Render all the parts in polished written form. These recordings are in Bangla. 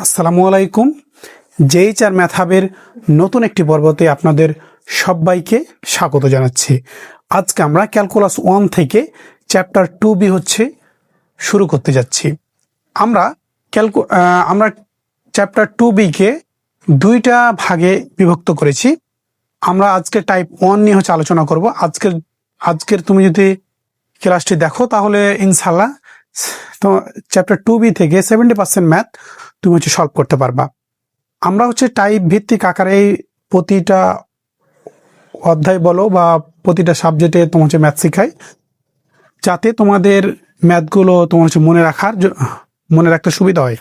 আসসালামু আলাইকুম। JHR ম্যাথ হাবের নতুন একটি পর্বতে আপনাদের সবাইকে স্বাগত জানাচ্ছি। আজকে আমরা ক্যালকুলাস 1 থেকে চ্যাপ্টার 2B শুরু করতে যাচ্ছি। আমরা চ্যাপ্টার 2B কে দুইটা ভাগে বিভক্ত করেছি। আমরা আজকে টাইপ 1 নিয়ে আলোচনা করব। আজকের তুমি যদি ক্লাসটি দেখো তাহলে ইনশাআল্লাহ তো চ্যাপ্টার 2B থেকে 70% ম্যাথ তুমি সলভ করতে পারবা। আমরা টাইপ ভিত্তিক আকারে প্রতিটা অধ্যায় বলো বা প্রতিটা সাবজেক্টে তোমার ম্যাথ শেখাই, যাতে তোমাদের ম্যাথগুলো তোমার মনে রাখতে সুবিধা হয়।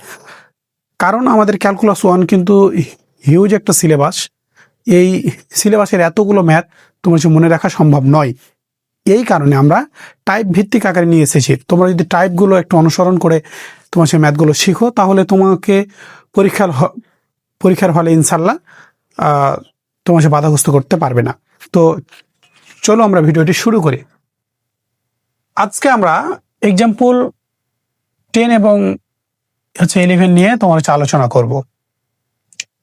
কারণ আমাদের ক্যালকুলাস 1 কিন্তু হিউজ একটা সিলেবাস। এই সিলেবাসের এতগুলো ম্যাথ তোমার মনে রাখা সম্ভব নয়। এই কারণে আমরা টাইপ ভিত্তিক আকারে নিয়ে এসেছি। তোমরা যদি টাইপগুলো একটু অনুসরণ করে তোমার সেই ম্যাথগুলো শিখো, তাহলে তোমাকে পরীক্ষার হলে ইনশাল্লাহ তোমার বাধাগ্রস্ত করতে পারবে না। তো চলো আমরা ভিডিওটি শুরু করি। আজকে আমরা এক্সাম্পল 10 এবং 11 নিয়ে তোমার আলোচনা করব।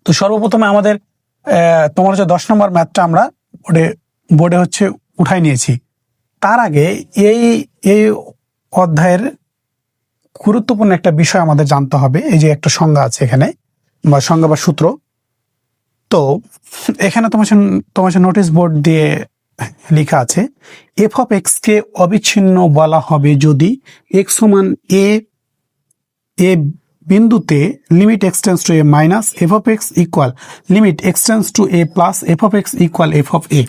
তো সর্বপ্রথমে আমাদের তোমার 10 নম্বর ম্যাথটা আমরা বোর্ডে উঠাই নিয়েছি। তার আগে এই অধ্যায়ের গুরুত্বপূর্ণ একটা বিষয় আমাদের জানতে হবে। এই যে একটা সংজ্ঞা আছে এখানে, বা সংজ্ঞা বা সূত্র। তো এখানে তোমার নোটিশ বোর্ড দিয়ে লেখা আছে, এফ অফ এক্স কে অবিচ্ছিন্ন বলা হবে যদি এক্স সমান এ বিন্দুতে limit x tends to a minus f of x equal limit x tends to a plus f of x equal f of a.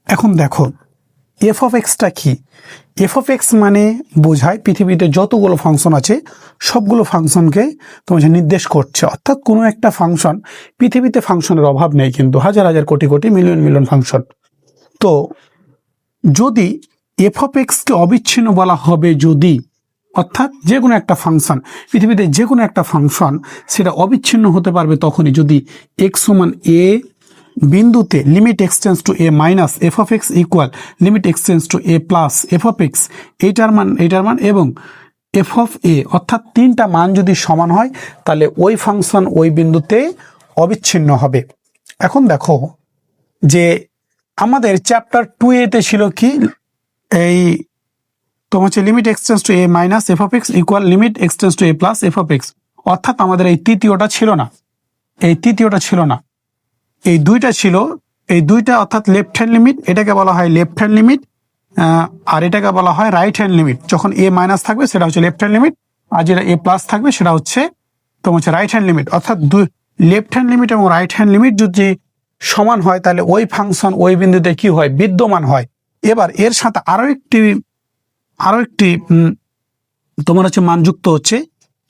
এখন দেখো এফ অফ এক্সটা কি? এফ অফ এক্স মানে বোঝায় পৃথিবীতে যতগুলো ফাংশন আছে সবগুলো ফাংশনকে তোমার নির্দেশ করছে। অর্থাৎ কোনো একটা ফাংশন, পৃথিবীতে ফাংশনের অভাব নেই, কিন্তু হাজার হাজার crore crore million million function. তো যদি এফ অফ এক্সকে অবিচ্ছিন্ন বলা হবে যদি, অর্থাৎ যে কোনো একটা ফাংশন, পৃথিবীতে যে কোনো একটা ফাংশন সেটা অবিচ্ছিন্ন হতে পারবে তখনই যদি এক্স সমান এ বিন্দুতে limit x tends to a minus f of x equal limit x tends to a plus f of x এইটার মান এবং এফ অফ এ, অর্থাৎ তিনটা মান যদি সমান হয় তাহলে ওই ফাংশন ওই বিন্দুতে অবিচ্ছিন্ন হবে। এখন দেখো যে আমাদের চ্যাপ্টার 2A ছিল কি, এই তোমার limit x tends to a minus f of x equal limit x tends to a plus f of x. অর্থাৎ আমাদের এই তৃতীয়টা ছিল না, এই দুইটা ছিল। এই দুইটা অর্থাৎ লেফট হ্যান্ড লিমিট, এটাকে বলা হয় লেফট হ্যান্ড লিমিট, আর এটাকে বলা হয় রাইট হ্যান্ড লিমিট। যখন এ মাইনাস থাকবে সেটা লেফট হ্যান্ড লিমিট, আর যেটা এ প্লাস থাকবে সেটা তোমার রাইট হ্যান্ড লিমিট। অর্থাৎ লেফট হ্যান্ড লিমিট এবং রাইট হ্যান্ড লিমিট যদি সমান হয় তাহলে ওই ফাংশন ওই বিন্দুতে কি হয়, বিদ্যমান হয়। এবার এর সাথে আরো একটি তোমার মান যুক্ত হচ্ছে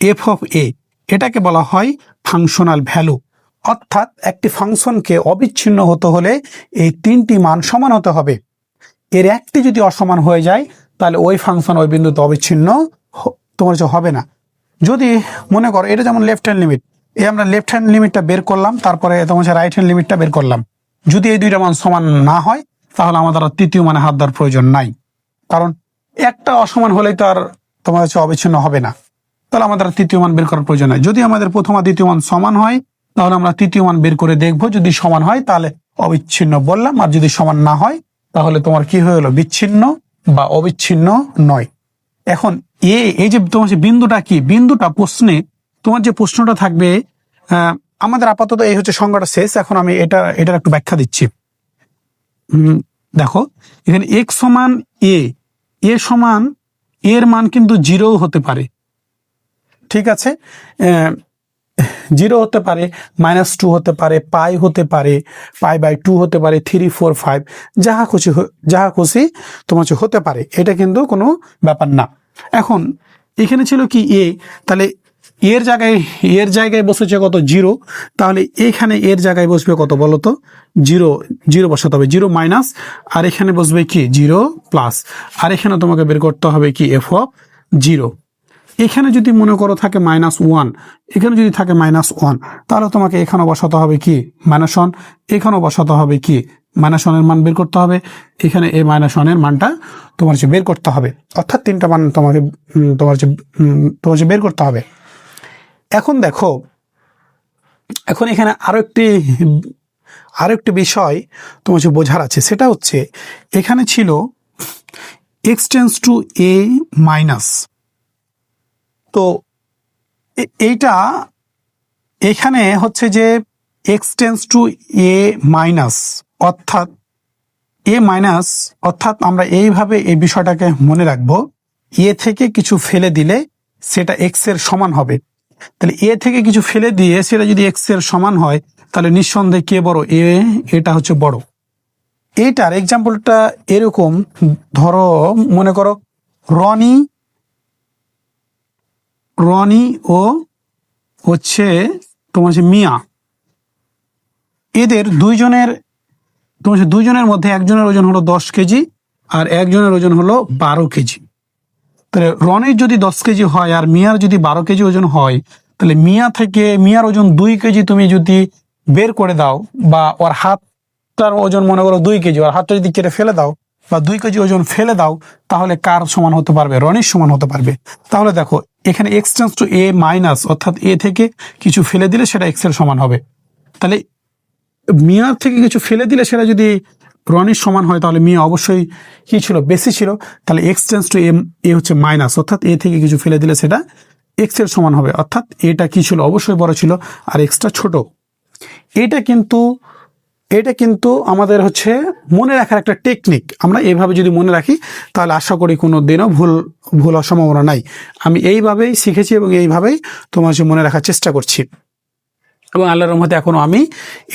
এফ অফ এ। এটাকে বলা হয় ফাংশনাল ভ্যালু। অর্থাৎ একটি ফাংশনকে অবিচ্ছিন্ন হতে হলে এই তিনটি মান সমান হতে হবে। এর একটি যদি অসমান হয়ে যায় তাহলে ওই ফাংশন ওই বিন্দুতে অবিচ্ছিন্ন তোমার হবে না। যদি মনে করো এটা যেমন লেফট হ্যান্ড লিমিট, আমরা লেফট হ্যান্ড লিমিটটা বের করলাম, তারপরে তোমার রাইট হ্যান্ড লিমিটটা বের করলাম। যদি এই দুইটা মান সমান না হয় তাহলে আমাদের তৃতীয় মানে হাত দেওয়ার প্রয়োজন নাই, কারণ একটা অসমান হলেই তো আর তোমার অবিচ্ছিন্ন হবে না। তাহলে আমাদের তৃতীয় মান বের করার প্রয়োজন নাই। যদি আমাদের প্রথম আর দ্বিতীয় মান সমান হয় তাহলে আমরা তৃতীয় মান বের করে দেখবো। যদি সমান হয় তাহলে অবিচ্ছিন্ন বললাম, আর যদি সমান না হয় তাহলে তোমার কি হয়ে গেল, বিচ্ছিন্ন বা অবিচ্ছিন্ন নয়। এখন এই যে তোমার বিন্দুটা কি, বিন্দুটা প্রশ্নে তোমার যে প্রশ্নটা থাকবে, আমাদের আপাতত এই সংজ্ঞাটা শেষ। এখন আমি এটার একটু ব্যাখ্যা দিচ্ছি। দেখো এখানে এক্স সমান এ সমান এর মান কিন্তু 0 হতে পারে, ঠিক আছে, 0 হতে পারে, -2 হতে পারে, পাই হতে পারে, π/2 হতে পারে, 3, 4, 5 যাহা খুশি তোমার হতে পারে। এটা কিন্তু কোনো ব্যাপার না। এখন এখানে ছিল কি এ, তাহলে এর জায়গায় বসেছে কত, 0। তাহলে এখানে এর জায়গায় বসবে কত বলো তো, 0 বসাতে হবে, 0 মাইনাস, আর এখানে বসবে কি 0 প্লাস, আর এখানে তোমাকে বের করতে হবে কি এফ অফ 0। এখানে যদি মনে করো থাকে -1, এখানে যদি থাকে -1, তাহলে তোমাকে এখানে বসাতে হবে কি -1, এখানেও বসাতে হবে কি -1 এর মান বের করতে হবে, এখানে এই -1 এর মানটা তোমার বের করতে হবে। অর্থাৎ তিনটা মান তোমার বের করতে হবে। এখন দেখো, এখন এখানে আরো একটি বিষয় তোমার যে বোঝার আছে, সেটা হচ্ছে এখানে ছিল x tends two a minus. তো এইটা এখানে হচ্ছে যে x tends two a minus, অর্থাৎ এ মাইনাস, অর্থাৎ আমরা এইভাবে এই বিষয়টাকে মনে রাখবো, এ থেকে কিছু ফেলে দিলে সেটা এক্স এর সমান হবে। তাহলে এ থেকে কিছু ফেলে দিয়ে সেটা যদি এক্স এর সমান হয়, তাহলে নিঃসন্দেহে কে বড়? এটা হচ্ছে বড়। এইটার এক্সাম্পলটা এরকম, ধরো মনে করো রনি ও হচ্ছে তোমার যে মিয়া, এদের দুইজনের মধ্যে একজনের ওজন হলো 10 কেজি আর একজনের ওজন হলো 12 কেজি। তাহলে রনির যদি 10 কেজি হয় আর মিয়ার যদি 12 কেজি ওজন হয়, তাহলে মিয়ার ওজন 2 কেজি তুমি যদি বের করে দাও, বা ওর হাতটার ওজন মনে করো 2 কেজি, ওর হাতটা যদি কেটে ফেলে দাও বা 2 কেজি ওজন ফেলে দাও, তাহলে কার সমান হতে পারবে? রনির সমান হতে পারবে। তাহলে দেখো এখানে x tends two a minus, অর্থাৎ এ থেকে কিছু ফেলে দিলে সেটা এক্স এর সমান হবে। তাহলে মিয়ার থেকে কিছু ফেলে দিলে সেটা যদি রনির সমান হয়, তাহলে মিয়া অবশ্যই কি ছিল? বেশি ছিল। তাহলে এক্স টেন্স টু এ হচ্ছে মাইনাস, অর্থাৎ এ থেকে কিছু ফেলে দিলে সেটা এক্স এর সমান হবে, অর্থাৎ এটা কি ছিল? অবশ্যই বড় ছিল আর এক্সটা ছোট। এটা কিন্তু আমাদের হচ্ছে মনে রাখার একটা টেকনিক। আমরা এইভাবে যদি মনে রাখি, তাহলে আশা করি কোনো দিনও ভুল হওয়ার সম্ভাবনা নাই। আমি এইভাবেই শিখেছি এবং এইভাবেই তোমার মনে রাখার চেষ্টা করছি, এবং আল্লাহর রহমতে এখনো আমি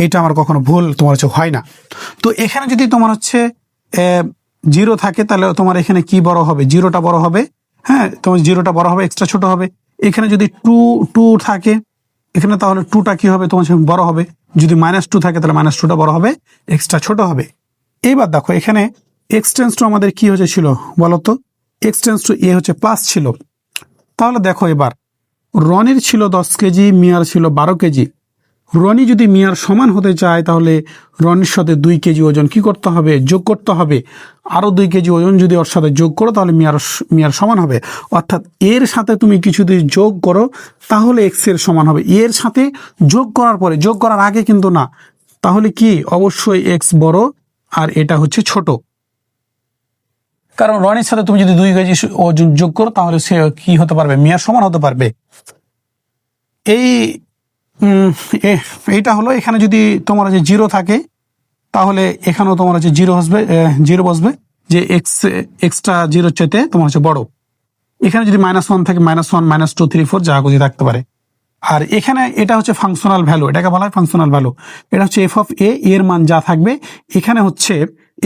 এটা আমার কখনো ভুল তোমার হচ্ছে হয় না। তো এখানে যদি তোমার হচ্ছে 0 থাকে, তাহলে তোমার এখানে কি বড় হবে? 0টা বড় হবে। হ্যাঁ, তোমার 0টা বড় হবে, এক্সট্রা ছোট হবে। এখানে যদি টু থাকে এখানে, তাহলে 2টা কি হবে? তোমার বড় হবে। যদি -2 থাকে, তাহলে -2টা বড় হবে, এক্সট্রা ছোট হবে। এইবার দেখো এখানে এক্স টেন্স টু আমাদের কি হচ্ছে ছিল বলতো? এক্স টেন্স টু এ হচ্ছে প্লাস ছিল। তাহলে দেখো এবার রনির ছিল 10 কেজি, মিয়ার ছিল 12 কেজি। রনি যদি মিয়ার সমান হতে চায়, তাহলে রনির সাথে 2 কেজি ওজন কি করতে হবে? যোগ করতে হবে। আরো 2 কেজি ওজন যদি ওর সাথে যোগ করো, তাহলে মিয়ার সমান হবে। অর্থাৎ এর সাথে তুমি কিছু যদি যোগ করো, তাহলে এক্স এর সমান হবে। এর সাথে যোগ করার পরে, যোগ করার আগে কিন্তু না। তাহলে কি? অবশ্যই এক্স বড় আর এটা হচ্ছে ছোট। কারণ রনির সাথে তুমি যদি 2 কেজি ওজন যোগ করো, তাহলে সে কি হতে পারবে? মিয়ার সমান হতে পারবে। এইটা হলো। এখানে যদি তোমার যে 0 থাকে, তাহলে এখানেও তোমার হচ্ছে 0 বসবে, যে এক্সটা 0 চাইতে তোমার হচ্ছে বড়। এখানে যদি -1 থাকে, -1, -2, 3, 4 যা খুশি থাকতে পারে। আর এখানে এটা হচ্ছে ফাংশনাল ভ্যালু, এটাকে বলা হয় ফাংশনাল ভ্যালু। এটা হচ্ছে এফ অফ এর মান যা থাকবে, এখানে হচ্ছে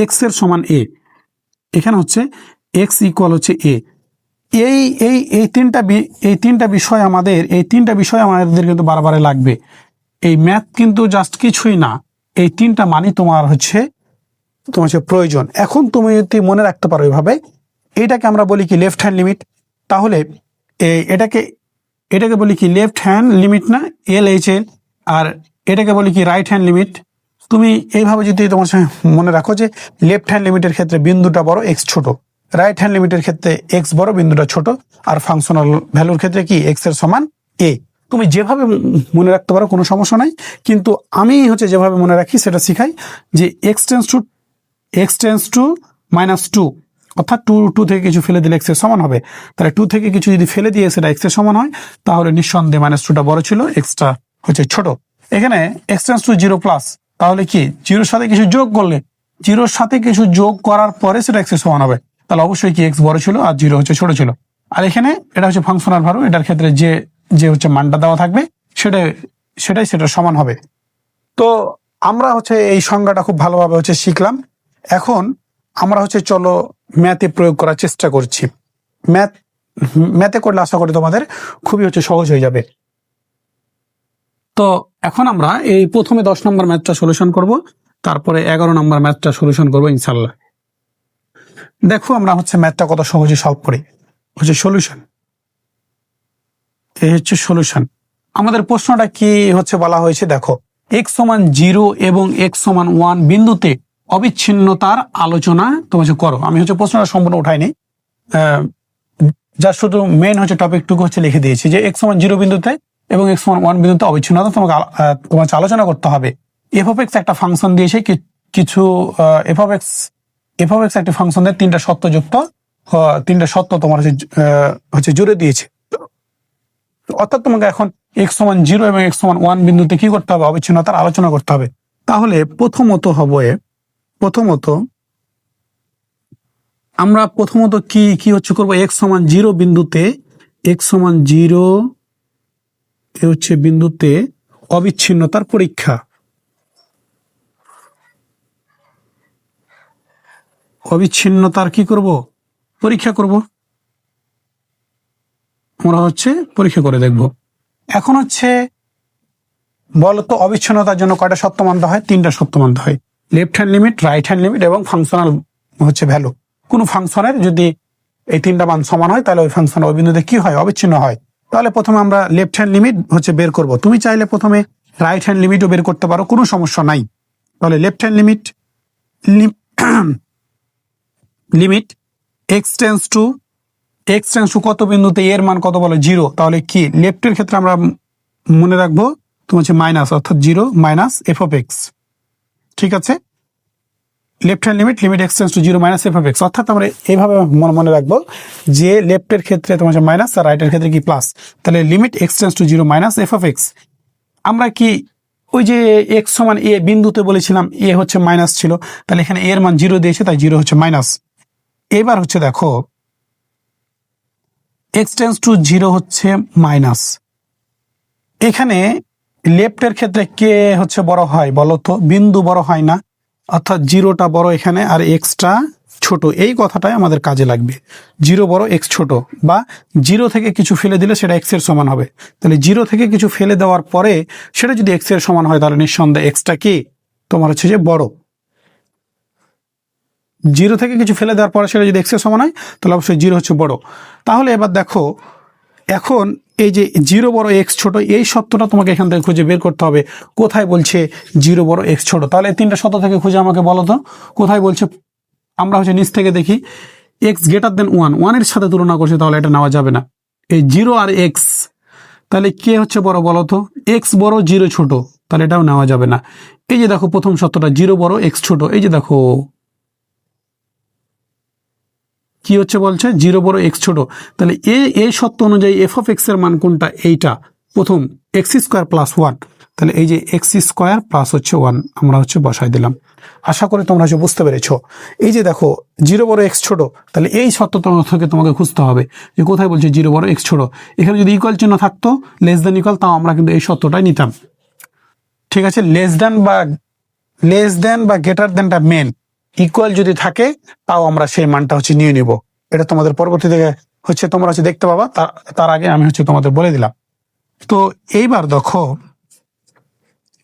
এক্স এর সমান এ, এখানে হচ্ছে এক্স ইকুয়াল হচ্ছে এ। এই তিনটা বিষয় আমাদের কিন্তু বারবার লাগবে। এই ম্যাথ কিন্তু জাস্ট কিছুই না, এই 3টা মানই তোমার হচ্ছে প্রয়োজন। এখন তুমি যদি মনে রাখতে পারো এইভাবে, এটাকে আমরা বলি কি? Left hand limit. তাহলে এটাকে বলি কি? লেফট হ্যান্ড লিমিট না, LHL। আর এটাকে বলি কি? Right hand limit. তুমি এইভাবে যদি তোমার মনে রাখো যে লেফট হ্যান্ড লিমিটের ক্ষেত্রে বিন্দুটা বড়, এক্স ছোট। রাইট হ্যান্ড লিমিটের ক্ষেত্রে এক্স বড়, বিন্দুটা ছোট। আর ফাংশনাল ভ্যালুর ক্ষেত্রে কি? এক্স এর সমান এ। তুমি যেভাবে মনে রাখতে পারো, কোনো সমস্যা নাই। কিন্তু আমি হচ্ছে যেভাবে মনে রাখি সেটা শিখাই, যে এক্স টেন্স টু -2, অর্থাৎ 2 থেকে কিছু ফেলে দিলে এক্স এর সমান হবে। তাহলে 2 থেকে কিছু যদি ফেলে দিয়ে সেটা এক্স এর সমান হয়, তাহলে নিঃসন্দেহে -2টা বড় ছিল, এক্সটা হচ্ছে ছোট। এখানে এক্স টেন্স টু 0+, তাহলে কি? 0-র সাথে কিছু যোগ করলে, 0-র সাথে কিছু যোগ করার পরে সেটা এক্স এর সমান হবে। তাহলে অবশ্যই কি? এক্স বড় ছিল আর 0 হচ্ছে ছোট ছিল। আর এখানে এটা হচ্ছে ফাংশনাল ভ্যালু, এটার ক্ষেত্রে যে হচ্ছে মানটা দেওয়া থাকবে সেটাই সমান হবে। তো আমরা হচ্ছে এই সংজ্ঞাটা খুব ভালোভাবে হচ্ছে শিখলাম। এখন আমরা হচ্ছে চলো ম্যাথে প্রয়োগ করার চেষ্টা করছি। ম্যাথে করলে আশা করি তোমাদের খুবই হচ্ছে সহজ হয়ে যাবে। তো এখন আমরা এই প্রথমে 10 নম্বর ম্যাথটা সলিউশন করব, তারপরে 11 নম্বর ম্যাথটা সলিউশন করব ইনশাল্লাহ। দেখো আমরা হচ্ছে ম্যাথটা কত সহজে সলভ করি। হচ্ছে সলিউশন, এই হচ্ছে সলিউশন। আমাদের প্রশ্নটা কি হচ্ছে বলা হয়েছে? দেখো, x সমান 0 এবং x সমান 1 বিন্দুতে অবিচ্ছিন্নতার আলোচনা তোমার করো। আমি হচ্ছে প্রশ্নটা সম্পূর্ণ উঠাইনি, যা শুধু মেইন হচ্ছে টপিকটুকু হচ্ছে লিখে দিয়েছি, যে x সমান 0 বিন্দুতে এবং x সমান 1 বিন্দুতে অবিচ্ছিন্নতা তোমাকে আলোচনা করতে হবে। এফ অফ এক্স একটা ফাংশন দিয়েছে, কিছু এফ অফ এক্স একটা ফাংশন দিয়ে তিনটা সত্য তোমার হচ্ছে জুড়ে দিয়েছে। অর্থাৎ তোমাকে এখন এক্স সমান 0 এবং এক্স সমান 1 বিন্দুতে কি করতে হবে, অবিচ্ছিন্নতার আলোচনা করতে হবে। তাহলে প্রথমত আমরা কি হচ্ছে করবো, এক্স সমান 0 বিন্দুতে, এক্স সমান 0 হচ্ছে বিন্দুতে অবিচ্ছিন্নতার পরীক্ষা, অবিচ্ছিন্নতার কি করব, পরীক্ষা করব। আমরা হচ্ছে পরীক্ষা করে দেখব। এখন হচ্ছে বলতো অবিচ্ছিন্নতার জন্য কয়টা সত্য মানতে হয়, তিনটা সত্য মানতে হয়। Left hand limit, right hand limit এবং ফাংশনাল হচ্ছে ভ্যালু। কোনো ফাংশনের যদি এই তিনটা মান সমান হয় তাহলে ওই ফাংশন ওই বিন্দুতে কি হয়, অবিচ্ছিন্ন হয়। তাহলে প্রথমে আমরা লেফট হ্যান্ড লিমিট হচ্ছে বের করব। তুমি চাইলে প্রথমে রাইট হ্যান্ড লিমিটও বের করতে পারো, কোনো সমস্যা নাই। তাহলে left hand limit x tends two কত বিন্দুতে এর মান কত বলে, 0। তাহলে কি লেফটের ক্ষেত্রে আমরা মনে রাখবো তোমার হচ্ছে মাইনাস, অর্থাৎ 0 মাইনাস এফ অফ এক্স। ঠিক আছে, left hand limit x tends to 0 minus f of x. অর্থাৎ আমরা এইভাবে মনে রাখবো যে লেফটের ক্ষেত্রে তোমার হচ্ছে মাইনাস আর রাইটের ক্ষেত্রে কি প্লাস। তাহলে limit x tends to 0 minus f of x. আমরা কি ওই যে এক্স সমান এ বিন্দুতে বলেছিলাম এ হচ্ছে মাইনাস ছিল, তাহলে এখানে এর মান 0 দিয়েছে, তাই 0 হচ্ছে মাইনাস। এবার হচ্ছে দেখো এক্স টেন্স টু 0 হচ্ছে মাইনাস। এখানে লেফটের ক্ষেত্রে কে হচ্ছে বড় হয় বলো তো, বিন্দু বড় হয় না, অর্থাৎ 0টা বড় এখানে আর এক্সটা ছোট। এই কথাটাই আমাদের কাজে লাগবে, 0 বড় এক্স ছোট, বা 0 থেকে কিছু ফেলে দিলে সেটা এক্স এর সমান হবে। তাহলে 0 থেকে কিছু ফেলে দেওয়ার পরে সেটা যদি এক্স এর সমান হয় তাহলে নিঃসন্দেহে এক্সটা কি তোমার হচ্ছে যে বড়। 0 থেকে কিছু ফেলে দেওয়ার পরে সেটা যদি এক্স এর সমান হয় তাহলে অবশ্যই 0 হচ্ছে বড়। তাহলে এবার দেখো এখন এই যে 0 বড় এক্স ছোট, এই সত্যটা তোমাকে এখান থেকে খুঁজে বের করতে হবে। কোথায় বলছে 0 বড় এক্স ছোট, তাহলে এই তিনটা সত্য থেকে খুঁজে আমাকে বলো তো কোথায় বলছে। আমরা হচ্ছে নিচ থেকে দেখি, এক্স গ্রেটার দেন 1 এর সাথে তুলনা করছে, তাহলে এটা নেওয়া যাবে না। এই 0 আর এক্স, তাহলে কে হচ্ছে বড় বলো তো, এক্স বড় 0 ছোট, তাহলে এটাও নেওয়া যাবে না। এই যে দেখো প্রথম সত্যটা 0 বড় এক্স ছোট, এই যে দেখো কি হচ্ছে বলছে 0 বড় এক্স ছোট। তাহলে এই সত্য অনুযায়ী এফ অফ এক্স এর মান কোনটা, এইটা প্রথম এক্স স্কোয়ার প্লাস 1। তাহলে এই যে এক্স স্কোয়ার প্লাস হচ্ছে 1 আমরা হচ্ছে বসাই দিলাম। আশা করি তোমরা হচ্ছে বুঝতে পেরেছো। এই যে দেখো 0 বড় এক্স ছোট, তাহলে এই সত্য থেকে তোমাকে খুঁজতে হবে যে কোথায় বলছে 0 বড় এক্স ছোট। এখানে যদি ইকুয়াল চিহ্ন থাকতো, লেস দেন ইকুয়াল, তাও আমরা কিন্তু এই সত্যটাই নিতাম। ঠিক আছে, লেস দেন বা গ্রেটার দেনটা মেন, ইকুয়াল যদি থাকে তাও আমরা সেই মানটা হচ্ছে নিয়ে নিব। এটা তোমাদের পরবর্তী থেকে হচ্ছে তোমরা হচ্ছে দেখতে পাবা, তার আগে আমি হচ্ছে তোমাদের বলে দিলাম। তো এইবার দেখো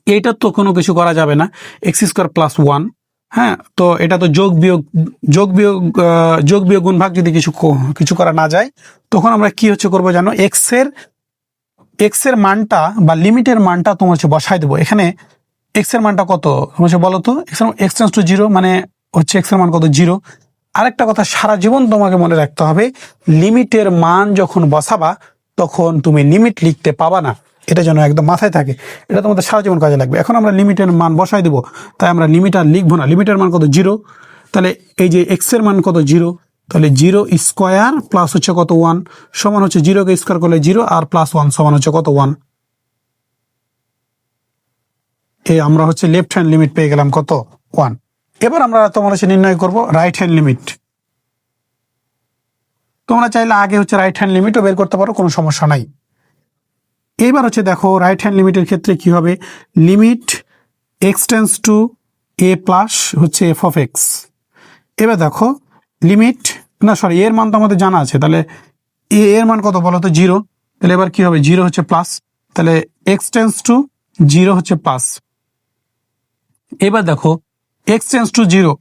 এইটার তো কোনো কিছু করা যাবে না, এক্স স্কোয়ার প্লাস 1। হ্যাঁ, তো এটা তো যোগ বিয়োগ গুণ ভাগ যদি কিছু করা না যায়, তখন আমরা কি হচ্ছে করবো জানো, এক্স এর মানটা বা লিমিটের মানটা তোমার হচ্ছে বসাই দেবো। এখানে এক্স এর মানটা কত হচ্ছে বলো তো, এক্স টেন্স টু 0 মানে হচ্ছে এক্স এর মান কত, 0। আরেকটা কথা সারা জীবন তোমাকে মনে রাখতে হবে, লিমিটের মান যখন বসাবা তখন তুমি লিমিট লিখতে পাবা না, এটা যেন একদম মাথায় থাকে, এটা তোমাদের সারা জীবন কাজে লাগবে। এখন আমরা লিমিটের মান বসাই দেবো, তাই আমরা লিমিট আর লিখবো না, লিমিটের মান কত 0। তাহলে এই যে এক্স এর মান কত 0, তাহলে 0 স্কোয়ার প্লাস হচ্ছে কত 1 সমান হচ্ছে 0 কে স্কোয়ার করলে 0 আর প্লাস 1 সমান হচ্ছে কত 1। এই আমরা হচ্ছে লেফট হ্যান্ড লিমিট পেয়ে গেলাম কত 1। এবার আমরা তোমার হচ্ছে নির্ণয় করব রাইট হ্যান্ড লিমিট। তোমরা চাইলে আগে হচ্ছে রাইট হ্যান্ড লিমিটও বের করতে পারো, কোনো সমস্যা নাই। এবার হচ্ছে দেখো রাইট হ্যান্ড লিমিটের ক্ষেত্রে কি হবে, limit x tends two a plus হচ্ছে এফ অফ এক্স। এবার দেখো লিমিট এর মান তো আমাদের জানা আছে, তাহলে এর মান কত বলো তো 0। তাহলে এবার কি হবে, 0 হচ্ছে প্লাস, তাহলে এক্স টেন্স টু 0 হচ্ছে প্লাস। এবার দেখো এক্স টেন্স টু 0,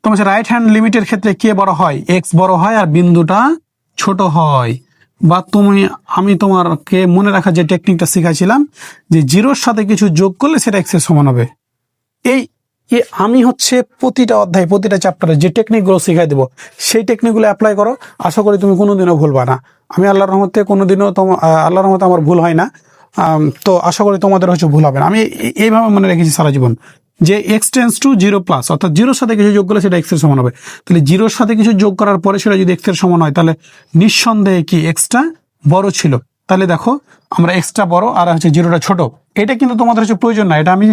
তোমার রাইট হ্যান্ড লিমিটের ক্ষেত্রে কে বড় হয়, এক্স বড় হয় আর বিন্দুটা ছোট হয়। বা আমি তোমাকে মনে রাখার যে টেকনিকটা শিখাইছিলাম যে 0-র সাথে কিছু যোগ করলে সেটা এক্স এর সমান হবে। আমি হচ্ছে প্রতিটা অধ্যায় প্রতিটা চ্যাপ্টারে যে টেকনিকগুলো শিখাই দেবো সেই টেকনিকগুলো অ্যাপ্লাই করো, আশা করি তুমি কোনোদিনও ভুলবা না। আমি আল্লাহর রহমতে আল্লাহর রহমতে আমার ভুল হয় না। তো আশা করি তোমাদের হচ্ছে ভুল হবে না। আমি এইভাবে মনে রেখেছি সারা জীবন যে x tends two zero plus, অর্থাৎ জিরোর সাথে কিছু যোগ করলে সেটা এক্স এর সমান হবে। তাহলে জিরোর সাথে কিছু যোগ করার পরে সেটা যদি এক্স এর সমান হয় তাহলে নিঃসন্দেহে কি এক্সটা বড় ছিল। তাহলে দেখো আমরা এক্সটা বড় আর হচ্ছে জিরোটা ছোট। এটা কিন্তু তোমাদের হচ্ছে প্রয়োজন না, এটা আমি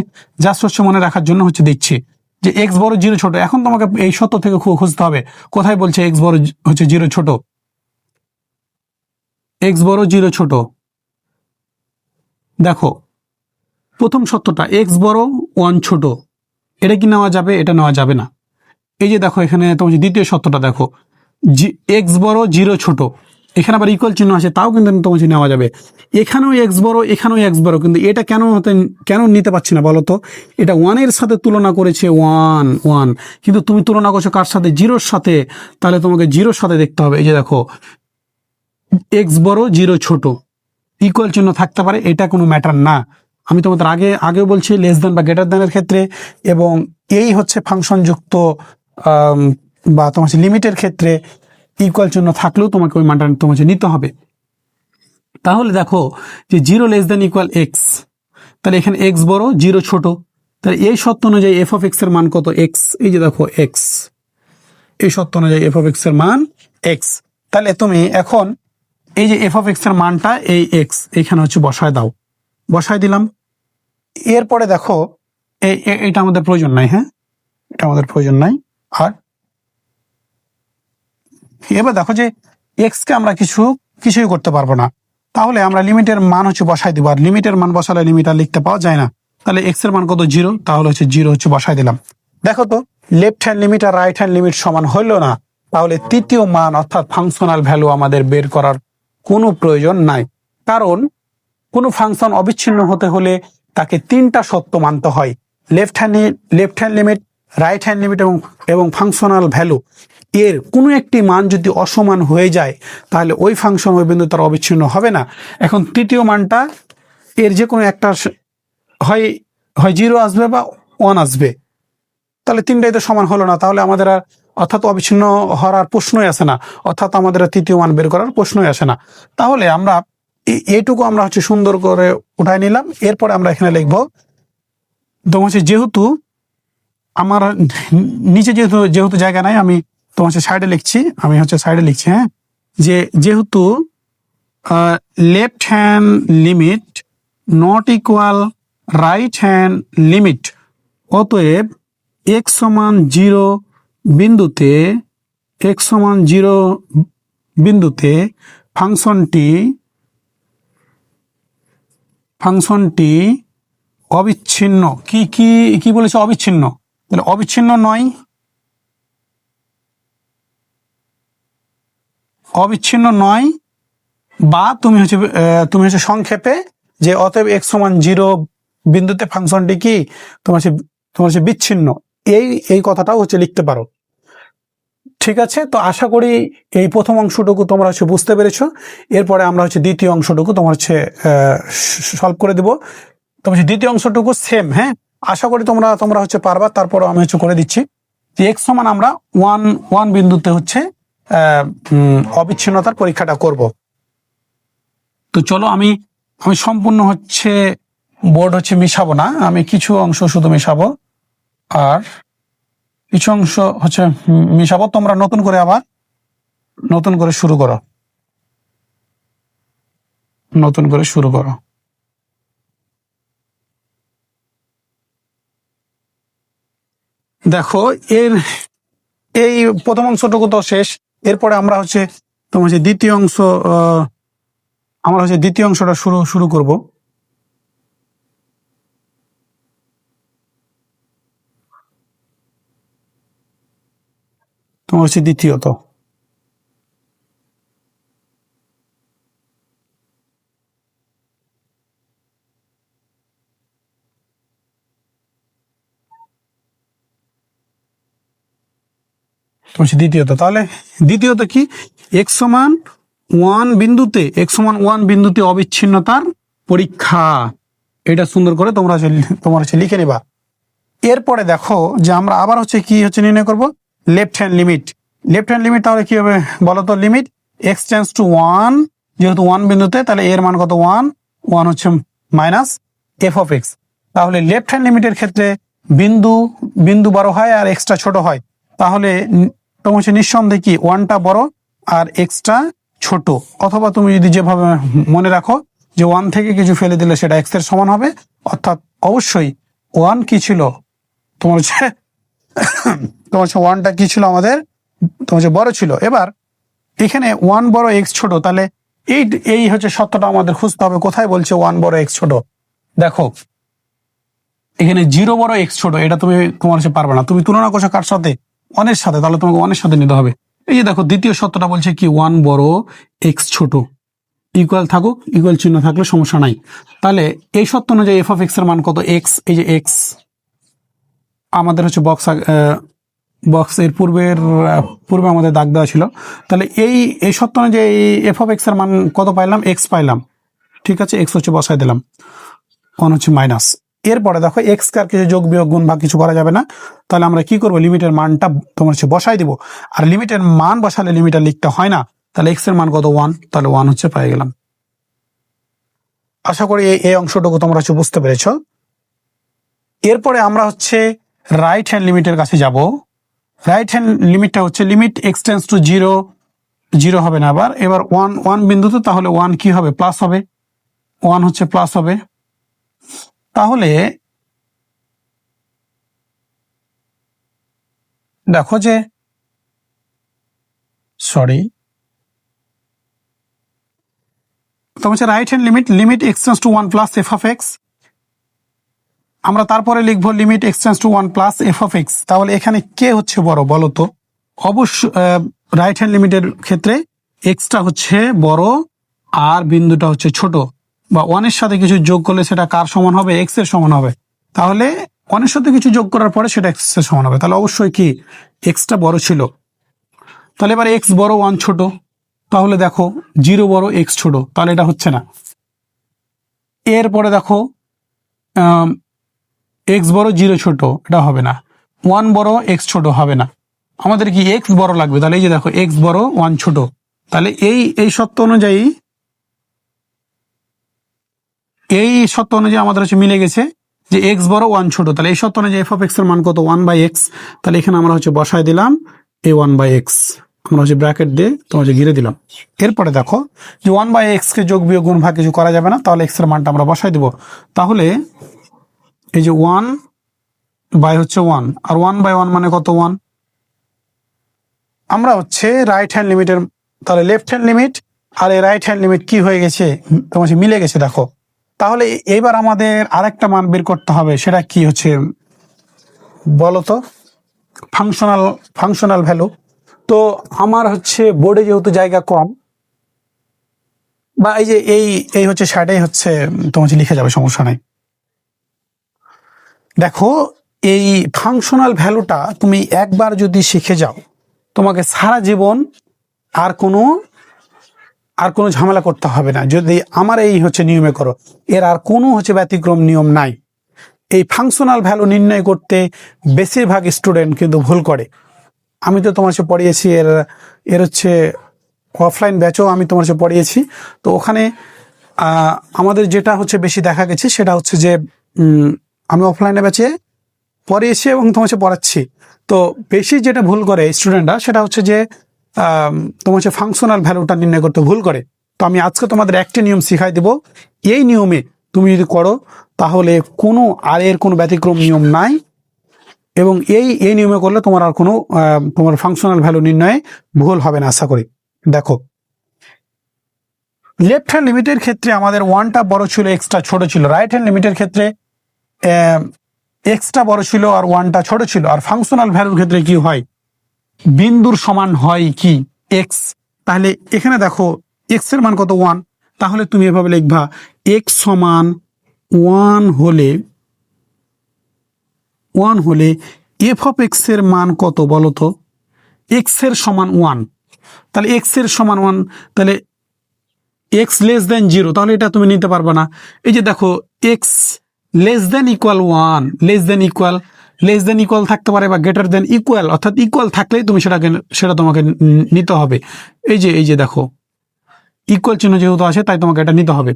জাস্ট হচ্ছে মনে রাখার জন্য হচ্ছে দিচ্ছি যে এক্স বড় জিরো ছোট। এখন তোমাকে এই সত্য থেকে খুঁজতে হবে কোথায় বলছে এক্স বড় হচ্ছে জিরো ছোট। এক্স বড় জিরো ছোট, দেখো প্রথম সত্যটা এক্স বড় ওয়ান ছোট, এটা কি নেওয়া যাবে? এটা নেওয়া যাবে না। এই যে দেখো এখানে তোমার দ্বিতীয় সত্যটা দেখো, এক্স বড় জিরো ছোট, এখানে আবার ইকুয়াল চিহ্ন আছে, তাও কিন্তু তোমার নেওয়া যাবে। এখানেও এক্স বড়, এখানেও এক্স বড়, কিন্তু এটা কেন নিতে পারছি না বলো তো? এটা ওয়ানের সাথে তুলনা করেছে ওয়ান ওয়ান, কিন্তু তুমি তুলনা করছো কার সাথে? জিরোর সাথে। তাহলে তোমাকে জিরোর সাথে দেখতে হবে। এই যে দেখো এক্স বড় জিরো ছোট, ইকুয়াল চিহ্ন থাকতে পারে, এটা কোনো ম্যাটার না। আমি তোমাদের আগেও বলছি লেস দেন বা গ্রেটার দেনের ক্ষেত্রে এবং এই হচ্ছে ফাংশন যুক্ত বা তোমার লিমিটের ক্ষেত্রে ইকুয়াল চিহ্ন থাকলেও তোমাকে ওই মানটা তোমাকে নিতে হবে। তাহলে দেখো যে zero less than equal x, তাহলে এখানে এক্স বড় জিরো ছোট, তাহলে এই সত্য অনুযায়ী এফ অফ এক্স এর মান কত? এক্স। এই যে দেখো এক্স, এই সত্য অনুযায়ী এফ অফ এক্স এর মান এক্স। তাহলে তুমি এখন এই যে এফ অফ এক্স এর মানটা এই এক্স এখানে হচ্ছে বসায় দাও, বসায় দিলাম। এরপরে দেখো এইটা আমাদের প্রয়োজন নাই, হ্যাঁ এটা আমাদের প্রয়োজন নাই। আর এবার দেখো যে এক্স কে আমরা কিছুই করতে পারবো না, তাহলে আমরা লিমিটের মান হচ্ছে বসাই দিব। আর লিমিটের মান বসালে লিমিট আর লিখতে পাওয়া যায় না। তাহলে এক্স এর মান কত? জিরো, তাহলে হচ্ছে জিরো হচ্ছে বসাই দিলাম। দেখো তো লেফট হ্যান্ড লিমিট আর রাইট হ্যান্ড লিমিট সমান হইলো না, তাহলে তৃতীয় মান অর্থাৎ ফাংশনাল ভ্যালু আমাদের বের করার কোনো প্রয়োজন নাই। কারণ কোনো ফাংশন অবিচ্ছিন্ন হতে হলে তাকে তিনটা সত্য মানতে হয়, left hand limit, right hand limit এবং ফাংশনাল ভ্যালু। এর কোনো একটি মান যদি অসমান হয়ে যায় তাহলে ওই ফাংশন ওই বিন্দু তার অবিচ্ছিন্ন হবে না। এখন তৃতীয় মানটা এর যে কোনো একটা হয় জিরো আসবে বা ওয়ান আসবে, তাহলে তিনটাই তো সমান হলো না, তাহলে আমাদের আর অর্থাৎ অবিচ্ছিন্ন হওয়ার আর প্রশ্নই আসে না, অর্থাৎ আমাদের তৃতীয় মান বের করার প্রশ্নই আসে না। তাহলে আমরা এইটুকু আমরা হচ্ছে সুন্দর করে উঠাই নিলাম। এরপরে আমরা এখানে লিখবো তোমার হচ্ছে যেহেতু আমার নিচে যেহেতু জায়গা নাই, আমি তোমার হচ্ছে সাইডে লিখছি, হ্যাঁ, যে যেহেতু left hand limit not equal right hand limit, অতএব এক্স সমান জিরো বিন্দুতে ফাংশনটি অবিচ্ছিন্ন। কি কি কি বলেছে? অবিচ্ছিন্ন। তাহলে অবিচ্ছিন্ন নয়, বা তুমি হচ্ছে সংক্ষেপে যে অতএব এক্স সমান জিরো বিন্দুতে ফাংশনটি কি তোমার হচ্ছে বিচ্ছিন্ন, এই কথাটাও হচ্ছে লিখতে পারো। ঠিক আছে, তো আশা করি এই প্রথম অংশটুকু তোমরা হচ্ছে বুঝতে পেরেছো। এরপরে আমরা হচ্ছে দ্বিতীয় অংশটুকু তোমার হচ্ছে সলভ করে দিব। তো দ্বিতীয় অংশটুকু সেম, হ্যাঁ, আশা করি তোমরা হচ্ছে পারবা। তারপরে আমি হচ্ছে করে দিচ্ছি যে এক্স সমান আমরা ওয়ান বিন্দুতে হচ্ছে অবিচ্ছিন্নতার পরীক্ষাটা করব। তো চলো আমি সম্পূর্ণ হচ্ছে বোর্ড হচ্ছে মিশাবো না, আমি কিছু অংশ শুধু মিশাবো আর কিছু অংশ হচ্ছে মিশাবো। তোমরা নতুন করে শুরু করো। দেখো এই প্রথম অংশটুকু তো শেষ। এরপরে আমরা হচ্ছে তোমার হচ্ছে দ্বিতীয় অংশটা শুরু করব। তোমার হচ্ছে দ্বিতীয়ত তাহলে দ্বিতীয়ত কি? এক্স সমান ওয়ান বিন্দুতে অবিচ্ছিন্নতার পরীক্ষা। এটা সুন্দর করে তোমরা হচ্ছে লিখে নেবা। এরপরে দেখো যে আমরা আবার হচ্ছে কি হচ্ছে নির্ণয় করব লেফট হ্যান্ড লিমিট। তাহলে কি হবে বলো তো? Limit x tends two one, যেহেতু ওয়ান বিন্দুতে, তাহলে এর মান কত? ওয়ান হচ্ছে মাইনাস এফ অফ এক্স। তাহলে লেফট হ্যান্ড লিমিটের ক্ষেত্রে বিন্দু বিন্দু বড় হয় আর এক্সটা ছোট হয়, তাহলে তোমার হচ্ছে নিঃসন্দেহে কি ওয়ানটা বড় আর এক্সটা ছোট। অথবা তুমি যদি যেভাবে মনে রাখো যে ওয়ান থেকে কিছু ফেলে দিলে সেটা এক্স এর সমান হবে, অর্থাৎ অবশ্যই ওয়ান কি ছিল তোমার হচ্ছে তোমার হচ্ছে ওয়ানটা কি ছিল আমাদের, তোমার হচ্ছে বড় ছিল। এবার এখানে ওয়ান বড় এক্স ছোট, তাহলে এই এই হচ্ছে সত্যটা আমাদের খুঁজতে হবে। কোথায় বলছে ওয়ান বড় এক্স ছোট? দেখো এখানে জিরো বড় এক্স ছোট, এটা তুমি তোমার হচ্ছে পারবে না। তুমি তুলনা করছো কার সাথে? ওয়ানের সাথে, তাহলে তোমাকে ওয়ানের সাথে নিতে হবে। এই যে দেখো দ্বিতীয় সত্যটা বলছে কি ওয়ান বড় এক্স ছোট, ইকুয়াল থাকুক, ইকুয়াল চিহ্ন থাকলে সমস্যা নাই। তাহলে এই সত্য অনুযায়ী এফ অফ এক্স এর মান কত? এক্স। এই যে এক্স আমাদের হচ্ছে বক্স এর পূর্বে আমাদের দাগ দেওয়া ছিল। তাহলে এই সত্য অনুযায়ী এফ অফ এক্স এর মান কত পাইলাম? এক্স পাইলাম। ঠিক আছে, এক্স হচ্ছে বসাই দিলাম, ওয়ান হচ্ছে মাইনাস। এরপরে দেখো এক্স কার কিছু যোগ বিয়োগ গুণ বা কিছু করা যাবে না, তাহলে আমরা কি করব? লিমিটের মানটা তোমার হচ্ছে বসাই দিব। আর লিমিটের মান বসালে লিমিটার লিখতে হয় না। তাহলে এক্স এর মান কত? ওয়ান। তাহলে ওয়ান হচ্ছে পেয়ে গেলাম। আশা করি এই অংশটুকু তোমরা হচ্ছে বুঝতে পেরেছ। এরপরে আমরা হচ্ছে রাইট হ্যান্ড লিমিটের কাছে যাব। রাইট হ্যান্ড লিমিটটা হচ্ছে limit x tends two zero, zero হবে না আবার, এবার ওয়ান ওয়ান বিন্দুতে, তাহলে ওয়ান কি হবে? প্লাস হবে, ওয়ান হচ্ছে প্লাস হবে। তাহলে দেখো যে সরি তোমার হচ্ছে right hand limit x tends two one plus f of x. আমরা তারপরে লিখবো limit x tends two one plus f of x. তাহলে এখানে কে হচ্ছে বড় বলো তো? অবশ্যই রাইট হ্যান্ড লিমিটের ক্ষেত্রে এক্সটা হচ্ছে বড় আর বিন্দুটা হচ্ছে ছোট, বা ওয়ানের সাথে কিছু যোগ করলে সেটা কার সমান হবে? এক্স এর সমান হবে। তাহলে ওয়ানের সাথে কিছু যোগ করার পরে সেটা এক্স এর সমান হবে, তাহলে অবশ্যই কি এক্সটা বড় ছিল। তাহলে এবার এক্স বড় ওয়ান ছোট, তাহলে দেখো জিরো বড় এক্স ছোট, তাহলে এটা হচ্ছে না। এরপরে দেখো এক্স বড় জিরো ছোট, এটা হবে না। ওয়ান বড় এক্স ছোট, হবে না। আমাদের কি এক্স বড় লাগবে। তাহলে এই যে দেখো এক্স বড় ওয়ান ছোট, তাহলে এই সত্য অনুযায়ী আমাদের হচ্ছে মিলে গেছে যে এক্স বড় ওয়ান ছোট। তাহলে এই সত্য অনুযায়ী এফ অফ এক্স এর মান কত? One by X. তাহলে এখানে আমরা হচ্ছে বসায় দিলাম এ ওয়ান বাই এক্স, আমরা হচ্ছে ব্র্যাকেট দিয়ে তোমার হচ্ছে ঘিরে দিলাম। এরপরে দেখো যে ওয়ান বাই এক্স কে যোগ বিয়োগ গুণ ভাগ কিছু করা যাবে না, তাহলে এক্স এর মানটা আমরা বসাই দিব। তাহলে এই যে ওয়ান বাই হচ্ছে ওয়ান, আর ওয়ান বাই ওয়ান মানে কত? ওয়ান। আমরা হচ্ছে রাইট হ্যান্ড লিমিটের, তাহলে লেফট হ্যান্ড লিমিট আর এই রাইট হ্যান্ড লিমিট কি হয়ে গেছে? তোমার হচ্ছে মিলে গেছে। দেখো তাহলে এইবার আমাদের আরেকটা মান বের করতে হবে, সেটা কি হচ্ছে বলো তো? Functional value. তো আমার হচ্ছে বোর্ডে যেহেতু জায়গা কম, বা এই যে এই হচ্ছে সাইডেই হচ্ছে তোমার হচ্ছে লিখে যাবে, সমস্যা নাই। দেখো এই ফাংশনাল ভ্যালুটা তুমি একবার যদি শিখে যাও, তোমাকে সারা জীবন আর কোনো ঝামেলা করতে হবে না। যদি আমার এই হচ্ছে নিয়মে করো, এর আর কোনো হচ্ছে ব্যতিক্রম নিয়ম নাই। এই ফাংশনাল ভ্যালু নির্ণয় করতে বেশিরভাগ স্টুডেন্ট কিন্তু ভুল করে। আমি তো তোমার সাথে পড়িয়েছি, এর হচ্ছে অফলাইন ব্যাচও আমি তোমার সাথে পড়িয়েছি। তো ওখানে আমাদের যেটা হচ্ছে বেশি দেখা গেছে সেটা হচ্ছে যে আমি অফলাইনে ব্যাচে পড়িয়েছি এবং তোমার সাথে পড়াচ্ছি। তো বেশি যেটা ভুল করে স্টুডেন্টরা সেটা হচ্ছে যে তোমার হচ্ছে ফাংশনাল ভ্যালুটা নির্ণয় করতে ভুল করে। তো আমি আজকে তোমাদের একটি নিয়ম শিখাই দেব, এই নিয়মে তুমি যদি করো তাহলে এর কোনো ব্যতিক্রম নিয়ম নাই, এবং এই নিয়মে করলে তোমার আর কোনো তোমার ফাংশনাল ভ্যালু নির্ণয়ে ভুল হবে না আশা করি। দেখো লেফট হ্যান্ড লিমিটের ক্ষেত্রে আমাদের ওয়ানটা বড় ছিল, এক্সটা ছোট ছিল। রাইট হ্যান্ড লিমিটের ক্ষেত্রে এক্সটা বড় ছিল আর ওয়ানটা ছোট ছিল। আর ফাংশনাল ভ্যালুর ক্ষেত্রে কি হয়? বিন্দুর সমান হয় কি? এক্স। তাহলে এখানে দেখো এক্স এর মান কত? ওয়ান। তাহলে তুমি এভাবে লিখবা এক্স সমান ওয়ান হলে এফ অফ এক্স এর মান কত বলো তো? এক্স এর সমান ওয়ান, তাহলে এক্স এর সমান ওয়ান, তাহলে এক্স লেস দেন জিরো, তাহলে এটা তুমি নিতে পারবে না। এই যে দেখো x less than equal one, less than equal থাকতে পারে বা গ্রেটার দেন ইকুয়াল, অর্থাৎ ইকুয়াল থাকলেই তুমি সেটা তোমাকে নিতে হবে। এই যে দেখো ইকুয়াল চিহ্ন যেহেতু আছে তাই তোমাকে এটা নিতে হবে।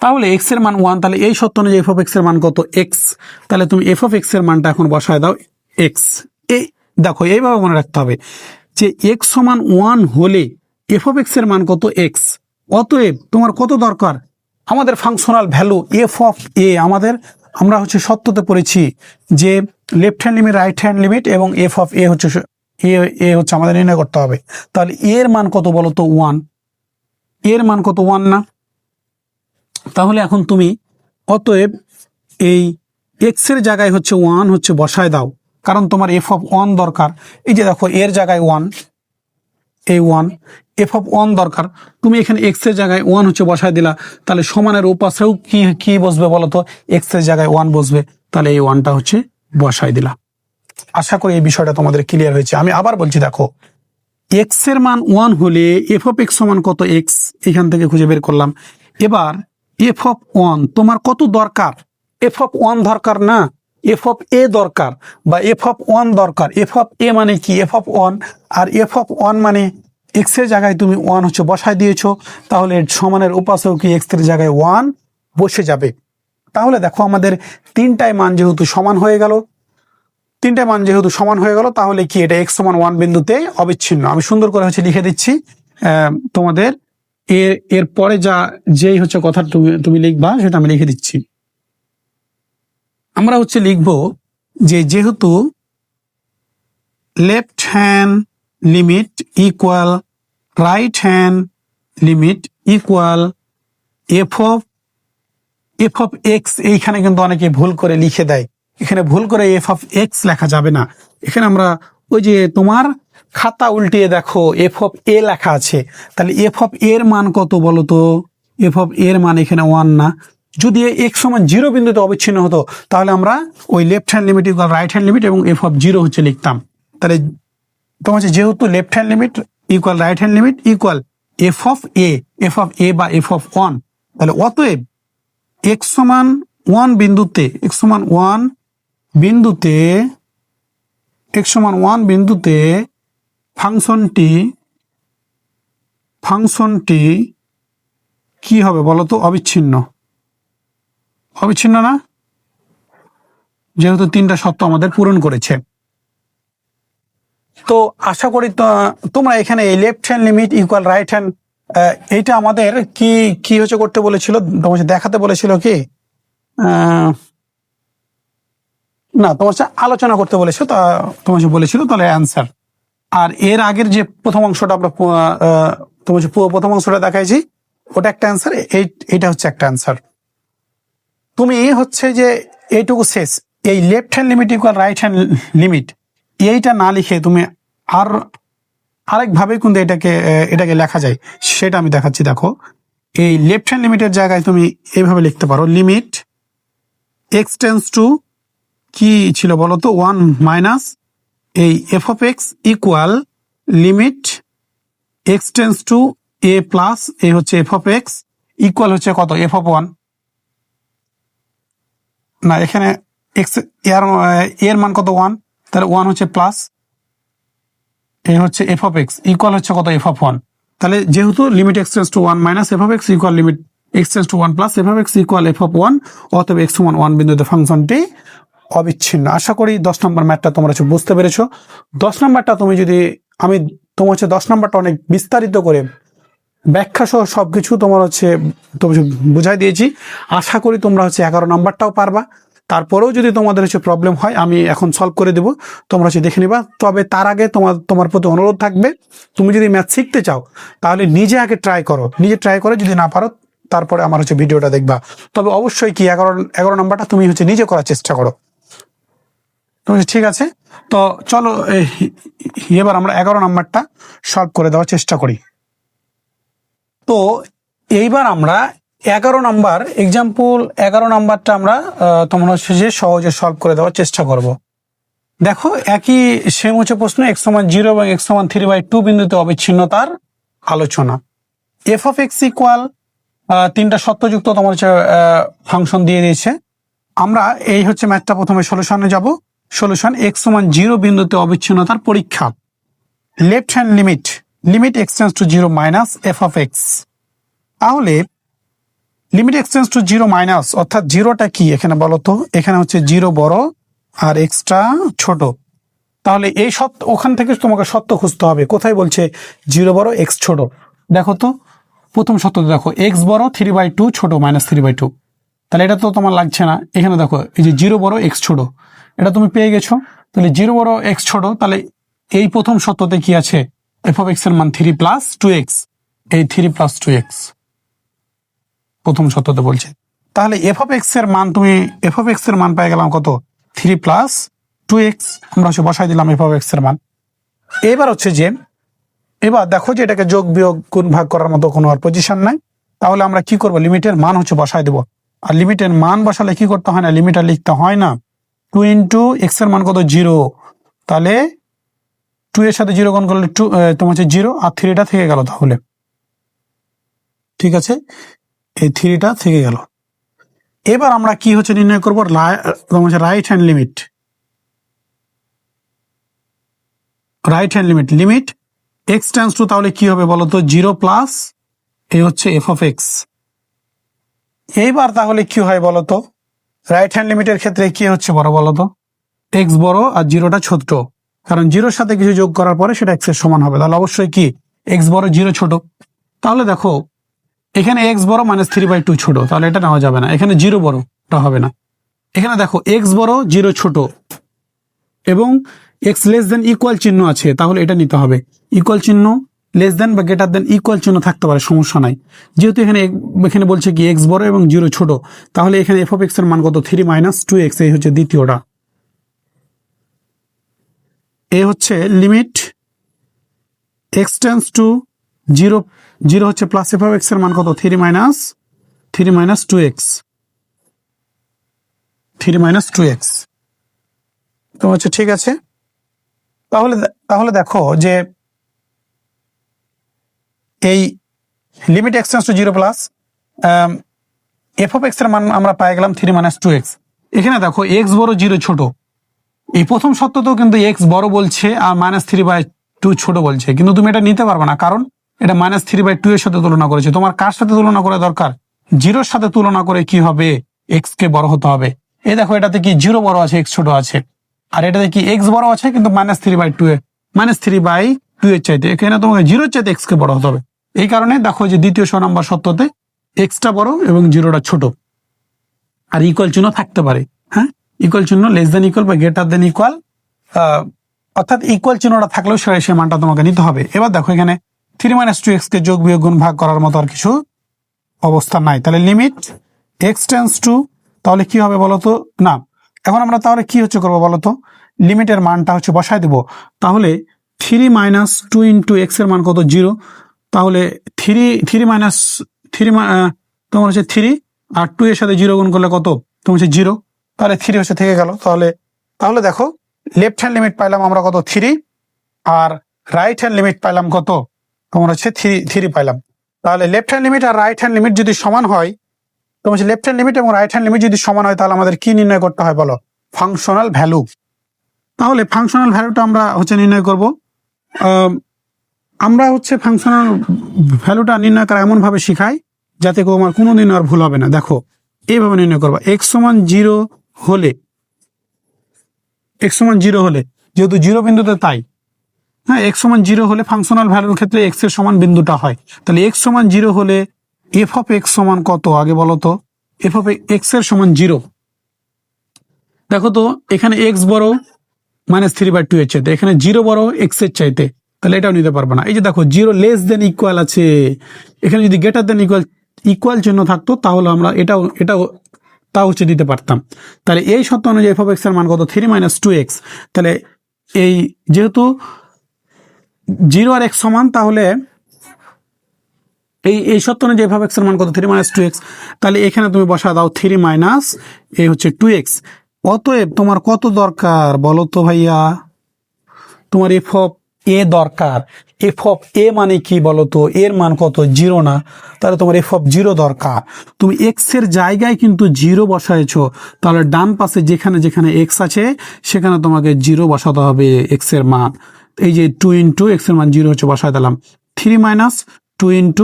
তাহলে এক্স এর মান 1, তাহলে এই সত্য অনুযায়ী এফ অফ এক্স এর মান কত? এক্স। তাহলে তুমি এফ অফ এক্স এর মানটা এখন বসায় দাও এক্স। এই দেখো এইভাবে মনে রাখতে হবে যে এক্স সমান 1 হলে এফ অফ এক্স এর মান কত? এক্স। অতএব তোমার কত দরকার? আমাদের ফাংশনাল ভ্যালু এফ অফ এ, আমরা হচ্ছে সত্যতে পড়েছি যে left hand limit, right hand limit এবং এফ অফ এ হচ্ছে আমাদের নির্ণয় করতে হবে। তাহলে এর মান কত বলো তো? 1। এর মান কত? 1 না? তাহলে এখন তুমি অতএব এই এক্স এর জায়গায় হচ্ছে 1 হচ্ছে বসায় দাও, কারণ তোমার এফ অফ 1 দরকার। এই যে দেখো এর জায়গায় 1, এই 1 এফ অফ 1 দরকার, তুমি এখানে এক্স এর জায়গায় 1 হচ্ছে বসায় দিলা। তাহলে সমানের ওপাশেও কি বসবে বলো তো? এক্স এর জায়গায় 1 বসবে। তাহলে এই 1টা হচ্ছে বসায় দিলা। আশা করি এই বিষয়টা তোমাদের ক্লিয়ার হয়েছে। আমি আবার বলছি, দেখো এক্স এর মান 1 হলে এফ অফ এক্স সমান কত? এক্স। এখান থেকে খুঁজে বের করলাম। এবার এফ অফ 1 তোমার কত দরকার? এফ অফ 1 দরকার না, এফ অফ এ দরকার, বা এফ অফ 1 দরকার। এফ অফ এ মানে কি? F of 1। আর এফ অফ 1 মানে এক্স এর জায়গায় তুমি 1 হচ্ছে বসায় দিয়েছো, তাহলে সমানের উপাশেও কি এক্স এর জায়গায় 1 বসে যাবে। তাহলে দেখো আমাদের তিনটায় মান যেহেতু সমান হয়ে গেল, তাহলে কি এটা এক্স সমান 1 বিন্দুতে অবিচ্ছিন্ন। আমি সুন্দর করে হচ্ছে লিখে দিচ্ছি তোমাদের। এর পরে যেই হচ্ছে কথা তুমি লিখবা সেটা আমি লিখে দিচ্ছি। আমরা হচ্ছে লিখব যে যেহেতু left hand limit equal right hand limit equal f of x, এইখানে কিন্তু অনেকে ভুল করে লিখে দেয়। এখানে ভুল করে এফ অফ এক্স লেখা যাবে না। এখানে আমরা ওই যে তোমার খাতা উল্টিয়ে দেখো এফ অফ এ লেখা আছে, তাহলে এফ অফ এর মান কত বলো তো? এফ অফ এর মান এখানে 1 না। যদি এক্স সমান 0 বিন্দুতে অবিচ্ছিন্ন হতো তাহলে আমরা ওই left hand limit equal right hand limit এবং এফ অফ 0 হচ্ছে লিখতাম। তাহলে তোমার হচ্ছে যেহেতু left hand limit equal right hand limit equal f of a বা এফ অফ 1, তাহলে অতএব এক্স সমান 1 বিন্দুতে ফাংশনটি কি হবে বলতো? অবিচ্ছিন্ন না, যেহেতু তিনটা শর্ত আমাদের পূরণ করেছে। তো আশা করি তোমরা এখানে এই left hand limit equal right hand, এইটা আমাদের কি হচ্ছে করতে বলেছিল, তোমাকে দেখাতে বলেছিল কি না, তোমার আলোচনা করতে বলেছিল, তা তোমাকে বলেছিল তাহলে অ্যান্সার। আর এর আগের যে প্রথম অংশটা আমরা তোমাকে প্রথম অংশটা দেখাইছি, ওটা একটা অ্যান্সার, এইটা হচ্ছে একটা অ্যান্সার। তুমি হচ্ছে যে এইটুকু শেষ, এই left hand limit equal right hand limit এইটা না লিখে তুমি আরেকভাবে কিন্তু এটাকে লেখা যায়, সেটা আমি দেখাচ্ছি। দেখো এই লেফট হ্যান্ড লিমিটের জায়গায় তুমি এইভাবে লিখতে পারো, লিমিট এক্স টেন্স টু কি ছিল বলো তো? 1 মাইনাস এই f of x equal limit x tends two a plus এই হচ্ছে এফ অফ এক্স ইকুয়াল হচ্ছে কত? এফ অফ 1 না, এখানে এক্স এর মান কত? 1, তাহলে 1 হচ্ছে প্লাস এই হচ্ছে এফ অফ এক্স ইকুয়াল হচ্ছে কত? F of 1। তাহলে যেহেতু limit x tends two 1 minus f of x equal limit x tends two 1 plus f of x equal f of 1, অতএব এক্স সমান 1 বিন্দুতে ফাংশনটি অবিচ্ছিন্ন। আশা করি 10 নম্বর ম্যাথটা তোমরা বুঝতে পেরেছো। 10 নম্বরটা আমি তোমার হচ্ছে 10 নম্বরটা অনেক বিস্তারিত করে ব্যাখ্যা সহ সবকিছু তোমার হচ্ছে বুঝাই দিয়েছি। আশা করি তোমরা হচ্ছে 11 নম্বরটাও পারবা। তারপরেও যদি তোমাদের হচ্ছে প্রবলেম হয় আমি এখন সলভ করে দেবো, তোমরা হচ্ছে দেখে নিবা। তবে তার আগে তোমার প্রতি অনুরোধ থাকবে, তুমি যদি ম্যাথ শিখতে চাও তাহলে নিজে আগে ট্রাই করো, যদি না পারো তারপরে আমার হচ্ছে ভিডিওটা দেখবা। তবে অবশ্যই কি 11 নম্বরটা তুমি হচ্ছে নিজে করার চেষ্টা করো। ঠিক আছে, তো চলো এবার আমরা 11 নম্বরটা সলভ করে দেওয়ার চেষ্টা করি। তো এইবার আমরা 11 নম্বর এক্সাম্পল 11 নম্বরটা আমরা তোমরা হচ্ছে যে সহজে সলভ করে দেওয়ার চেষ্টা করব। দেখো একই সেম হচ্ছে প্রশ্ন, এক্স সমান 0 এবং এক্স সমান 3/2 বিন্দুতে অবিচ্ছিন্নতার আলোচনা। এফ অফ এক্স ইকুয়াল তিনটা শর্তযুক্ত তোমার হচ্ছে ফাংশন দিয়ে দিয়েছে। আমরা এই হচ্ছে ম্যাথটা প্রথমে সলিউশনে যাব। সলিউশন এক্স সমান 0 বিন্দুতে অবিচ্ছিন্নতার পরীক্ষা। Left hand limit x tends to 0 minus f of x. তাহলে limit x tends to zero minus, অর্থাৎ জিরোটা কি এখানে বলো তো, এখানে হচ্ছে জিরো বড় আর এক্সটা ছোট। তাহলে এই সত্য ওখান থেকে তোমাকে সত্য খুঁজতে হবে, কোথায় বলছে জিরো বড় এক্স ছোট। দেখো তো প্রথম সত্যতে দেখো এক্স বড় 3/2 ছোট -3/2, তাহলে এটা তো তোমার লাগছে না। এখানে দেখো এই যে জিরো বড় এক্স ছোট, এটা তুমি পেয়ে গেছো। তাহলে জিরো বড় এক্স ছোট, তাহলে এই প্রথম সত্যতে কি আছে, এফ অফ এক্স এর মান 3 + 2x, এই 3 + 2x প্রথম সত্যতে বলছে। তাহলে এফ অফ এক্স এর মান তুমি এফ অফ এক্স এর মান পেয়ে গেলাম কত, 3 + 2x, আমরা হচ্ছে বসাই দিলাম এফ অফ এক্স এর মান। এবার হচ্ছে যে এবার দেখো যে এটাকে যোগ বিয়োগ গুণ ভাগ করার মতো কোনো আর পজিশন নাই, তাহলে আমরা কি করব, লিমিটের মান হচ্ছে বসাই দেব। আর লিমিটের মান বসালে কি করতে হয় না, লিমিটার লিখতে হয় না। 2 × x এর মান কত 0, তাহলে 2 এর সাথে 0 গুণ করলে 2 তোমার হচ্ছে 0, আর 3টা থেকে গেল। তাহলে ঠিক আছে, এই 3টা থেকে গেল। এবার আমরা কি হচ্ছে নির্ণয় করবো, তোমার হচ্ছে right hand limit. Right hand limit, limit x tends to, তাহলে কি হবে বলতো 0 প্লাস এই হচ্ছে এফ অফ এক্স। এইবার তাহলে কি হয় বলতো, রাইট হ্যান্ড লিমিটের ক্ষেত্রে কি হচ্ছে বড় বলতো, এক্স বড় আর জিরোটা ছোট, কারণ জিরোর সাথে কিছু যোগ করার পরে সেটা এক্স এর সমান হবে, তাহলে অবশ্যই কি এক্স বড় জিরো ছোট। তাহলে দেখো এখানে এক্স বড় -3/2 ছোট, তাহলে এটা নেওয়া যাবে না। এখানে জিরো বড়টা হবে না। এখানে দেখো এক্স বড় জিরো ছোট এবং এক্স লেস দেন ইকুয়াল চিহ্ন আছে, তাহলে এটা নিতে হবে। ইকুয়াল চিহ্ন, লেস দেন বা গ্রেটার দেন ইকুয়াল চিহ্ন থাকতে পারে, সমস্যা নাই। যেহেতু এখানে বলছে কি এক্স বড় এবং জিরো ছোট, তাহলে এখানে এফ অফ এক্স এর মান কত 3 - 2x, এই হচ্ছে দ্বিতীয়টা। এই হচ্ছে লিমিট এক্স টেন্ডস টু 0, 0 হচ্ছে প্লাস এফ অফ এক্স এর মান কত 3 - 2x, 3 - 2x। তো হচ্ছে ঠিক আছে। তাহলে দেখো যে এই limit x tends two 0 plus f of x এর মান আমরা পাই গেলাম 3 - 2x। এখানে দেখো এক্স বড় জিরো ছোট, এই প্রথম সত্যতেও কিন্তু এক্স বড় বলছে আর -3/2 ছোট বলছে, কিন্তু তুমি এটা নিতে পারবে না, কারণ এটা -3/2 এর সাথে তুলনা করেছে। তোমার কার সাথে তুলনা করা দরকার, জিরোর সাথে তুলনা করে কি হবে, এক্স কে বড় হতে হবে। এই দেখো এটাতে কি জিরো বড় আছে এক্স ছোট আছে, আর এটাতে কি এক্স বড় আছে কিন্তু -3/2 এর চাইতে, এখানে তোমাকে জিরোর চাইতে এক্স কে বড় হতে হবে। এই কারণে দেখো যে দ্বিতীয় নম্বর সত্যতে এক্সটা বড় এবং জিরোটা ছোট, আর ইকুয়াল চিহ্ন থাকতে পারে। হ্যাঁ, ইকুয়াল চিহ্ন, লেস দেন ইকুয়াল বা গ্রেটার দেন ইকুয়াল, অর্থাৎ ইকুয়াল চিহ্নটা থাকলেও সে মানটা তোমাকে নিতে হবে। এবার দেখো এখানে 3 - 2x কে যোগ বিয়োগ গুণ ভাগ করার মতো আর কিছু অবস্থা নাই। তাহলে লিমিট এক্স টেন্ডস টু, তাহলে কি হবে বলতো, না এখন আমরা তাহলে কি হচ্ছে করবো বলতো, লিমিটের মানটা হচ্ছে বসাই দেবো। তাহলে 3 - 2 × x এর মান কত 0, তাহলে 3 তোমার হচ্ছে 3, আর 2 এর সাথে 0 গুণ করলে কত তোমার হচ্ছে 0, তাহলে 3 হচ্ছে থেকে গেল। তাহলে দেখো লেফট হ্যান্ড লিমিট পাইলাম আমরা কত 3, আর রাইট হ্যান্ড লিমিট পাইলাম কত তোমার হচ্ছে 3 পাইলাম। তাহলে লেফট হ্যান্ড লিমিট আর রাইট হ্যান্ড লিমিট যদি সমান হয়, তোমার হচ্ছে লেফট হ্যান্ড লিমিট এবং রাইট হ্যান্ড লিমিট যদি সমান হয়, তাহলে আমাদের কি নির্ণয় করতে হয় বলো, ফাংশনাল ভ্যালু। তাহলে ফাংশনাল ভ্যালুটা আমরা হচ্ছে নির্ণয় করব। আমরা হচ্ছে ফাংশনাল ভ্যালুটা নির্ণয় করা এমনভাবে শিখাই যাতে আমার কোনোদিন আর ভুল হবে না। দেখো এইভাবে নির্ণয় করবা, x = 0 হলে, x = 0 হলে, যেহেতু 0 বিন্দুতে তাই, হ্যাঁ x = 0 হলে ফাংশনাল ভ্যালুর ক্ষেত্রে x এর সমান বিন্দুটা হয়। তাহলে x = 0 হলে এফ অফ এক্স সমান কত আগে বলো তো, এফ অফ এক্স এর সমান 0। দেখো তো এখানে x বড় -3/2 এর চাইতে, এখানে 0 বড় x এর চাইতে, তাহলে এটাও নিতে পারবো না। এই যে দেখো 0 লেস দেন ইকুয়াল আছে, এখানে যদি গ্রেটার দেন ইকুয়াল চিহ্ন থাকতো তাহলে আমরা তাও হচ্ছে দিতে পারতাম। তাহলে এই সত্য অনুযায়ী এফ অফ এক্স এর মান কত 3 - 2x। তাহলে এই যেহেতু 0 আর x সমান, তাহলে এই সত্য অনুযায়ী এফ অফ এক্স এর মান কত 3 - 2x। তাহলে এখানে তুমি বসা দাও 3 - এই হচ্ছে 2x। অতএব তোমার কত দরকার বলো তো ভাইয়া, তোমার এফ অফ এ দরকার। এফ অফ এ মানে কি বলতো, এর মান কত 0 না, তাহলে তোমার এফ অফ 0 দরকার। তুমি এক্স এর জায়গায় কিন্তু 0 বসাইছো, তাহলে ডান পাশে যেখানে যেখানে এক্স আছে সেখানে তোমাকে 0 বসাতে হবে এক্স এর মান। এই যে 2 × x এর মান 0 হচ্ছে বসাই দিলাম। 3 -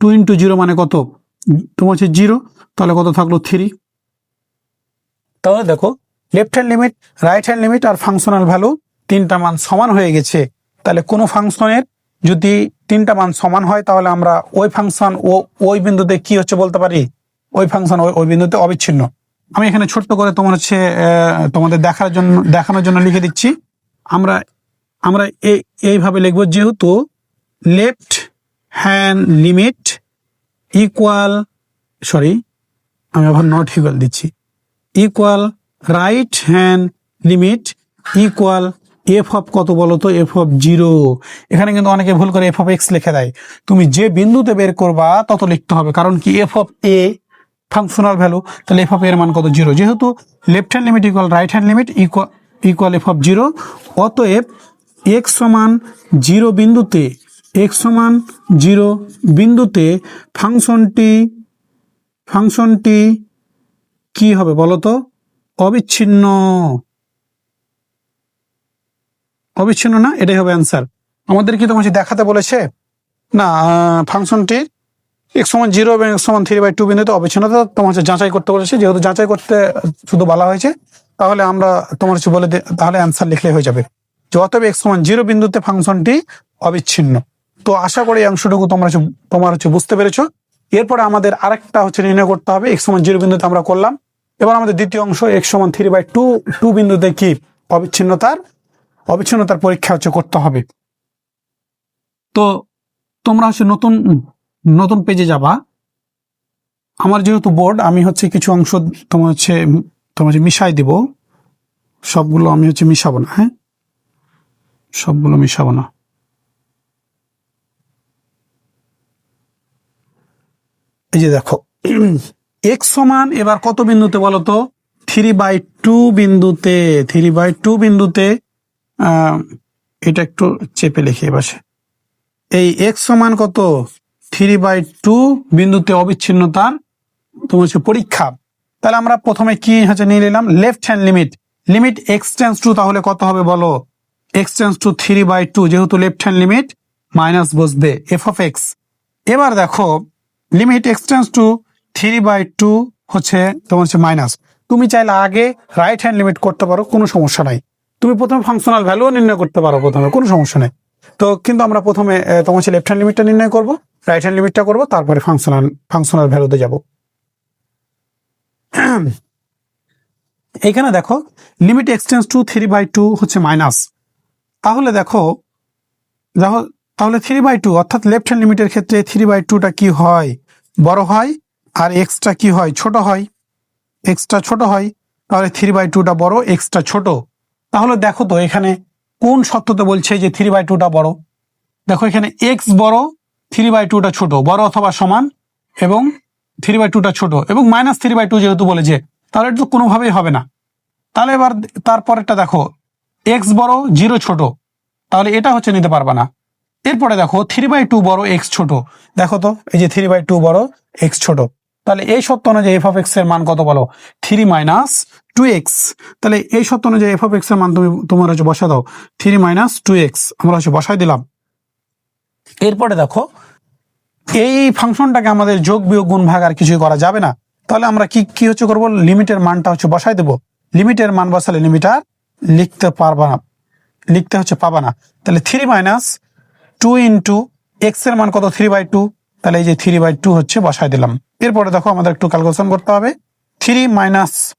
2 × 0 মানে কত তোমার হচ্ছে 0, তাহলে কত থাকলো 3। তাহলে দেখো left hand limit, right hand limit আর ফাংশনাল ভ্যালু তিনটা মান সমান হয়ে গেছে। তাহলে কোনো ফাংশনের যদি তিনটা মান সমান হয় তাহলে আমরা ওই ফাংশন ওই বিন্দুতে কি হচ্ছে বলতে পারি, ওই ফাংশন ওই বিন্দুতে অবিচ্ছিন্ন। আমি এখানে ছোট্ট করে তোমাদের দেখানোর জন্য লিখে দিচ্ছি। আমরা এইভাবে লিখবো, যেহেতু লেফট হ্যান্ড লিমিট ইকুয়াল, আমি আবার নট ইকুয়াল দিচ্ছি, equal right hand limit equal f of কত বলো তো, এফ অফ 0। এখানে কিন্তু অনেকে ভুল করে এফ অফ এক্স লিখে দেয়। তুমি যে বিন্দুতে বের করবা তত লিখতে হবে, কারণ কি F of A functional value, তাহলে এফ অফ এর মান কত 0। যেহেতু left hand limit equal right hand limit equal f of 0, অতএব এক্স সমান 0 বিন্দুতে, এক্স সমান 0 বিন্দুতে ফাংশনটি কি হবে বলতো, অবিচ্ছিন্ন। অবিচ্ছিন্ন না, এটাই হবে অ্যান্সার। আমাদের কি তোমাকে দেখাতে বলেছে না, ফাংশনটির এক্স সমান 0 এবং এক্স সমান 3/2 বিন্দুতে অবিচ্ছিন্নতা তোমার যাচাই করতে বলেছে। যেহেতু যাচাই করতে শুধু বলা হয়েছে, তাহলে আমরা তোমার বলে তাহলে অ্যান্সার লিখলে হয়ে যাবে যে অতএব এক্স সমান 0 বিন্দুতে ফাংশনটি অবিচ্ছিন্ন। তো আশা করি এই অংশটুকু তোমার বুঝতে পেরেছো। এরপরে আমাদের আরেকটা নির্ণয় করতে হবে, এক্স সমান 0 বিন্দুতে আমরা করলাম। এবার আমাদের দ্বিতীয় অংশ, এক্স সমান 3/2 বিন্দুতে কি অবিচ্ছিন্নতার পরীক্ষা করতে হবে। তো তোমরা নতুন পেজে যাবা। আমার যেহেতু বোর্ড, আমি কিছু অংশ তোমার মিশাই দিব। সবগুলো আমি মিশাবো না, হ্যাঁ, সবগুলো মিশাবো না। এই যে দেখো, এক্স সমান এবার কত বিন্দুতে বলো তো, 3/2 বিন্দুতে। 3/2 বিন্দুতে, এটা একটু চেপে লিখে এবারে, এই এক্স সমান কত, 3/2 বিন্দুতে অবিচ্ছিন্নতার তোমার পরীক্ষা। তাহলে আমরা প্রথমে কি নিয়ে নিলাম, left hand limit x tends two, তাহলে কত হবে বলো, এক্স টেন্ডস টু 3/2, যেহেতু লেফট হ্যান্ড লিমিট মাইনাস বসবে এফ অফ এক্স। এবার দেখো লিমিট এক্স টেন্ডস টু 3/2 তোমার মাইনাস। তুমি চাইলে আগে রাইট হ্যান্ড লিমিট করতে পারো, কোনো সমস্যা নাই। তুমি প্রথমে ফাংশনাল ভ্যালুও নির্ণয় করতে পারো প্রথমে, কোনো সমস্যা নেই। তো কিন্তু আমরা প্রথমে তোমার লেফট হ্যান্ড লিমিটটা নির্ণয় করব, রাইট হ্যান্ড লিমিটটা করব, তারপরে ফাংশনাল ভ্যালুতে যাব। এখানে দেখো limit x tends two 3/2 minus. তাহলে দেখো তাহলে 3/2 অর্থাৎ লেফট হ্যান্ড লিমিটের ক্ষেত্রে 3/2টা কি হয়, বড় হয়, আর এক্সটা কি হয়, ছোট হয়। এক্সটা ছোট হয়, তাহলে 3/2টা বড়, এক্সটা ছোট। তাহলে দেখো তো এখানে কোন শর্ততে বলছে যে 3/2টা বড়। দেখো এখানে এক্স বড়, 3/2টা ছোট, বড় অথবা সমান, এবং 3/2টা ছোট, এবং মাইনাস 3/2 যেহেতু বলেছে, তাহলে এটা তো কোনোভাবেই হবে না। তাহলে এবার তারপরেরটা দেখো, এক্স বড়, 0 ছোট, তাহলে এটা নিতে পারবা না। এরপরে দেখো 3/2 বড়, এক্স ছোট। দেখো তো এই যে 3/2 বড়, এক্স ছোট, তাহলে এই সত্য অনুযায়ী এফ অফ এক্স এর মান কত বলো, 3 - 2x। তাহলে এই সত্য অনুযায়ী এফ অফ এক্স এর মান তোমার বসা দাও, 3 - 2x আমরা বসাই দিলাম। এরপরে দেখো এই ফাংশনটাকে আমাদের যোগ বিয়োগ গুণ ভাগ আর কিছুই করা যাবে না। তাহলে আমরা কি করব, লিমিটের মানটা বসাই দেব। লিমিটের মান বসালে লিমিটার লিখতে পারবা না, পাবা না। তাহলে 3 - 2 ইন্টু এক্স এর মান কত, 3/2। তাহলে এই যে 3/2 বসাই দিলাম। এরপরে দেখো আমাদের একটু ক্যালকুলেশন করতে হবে। 3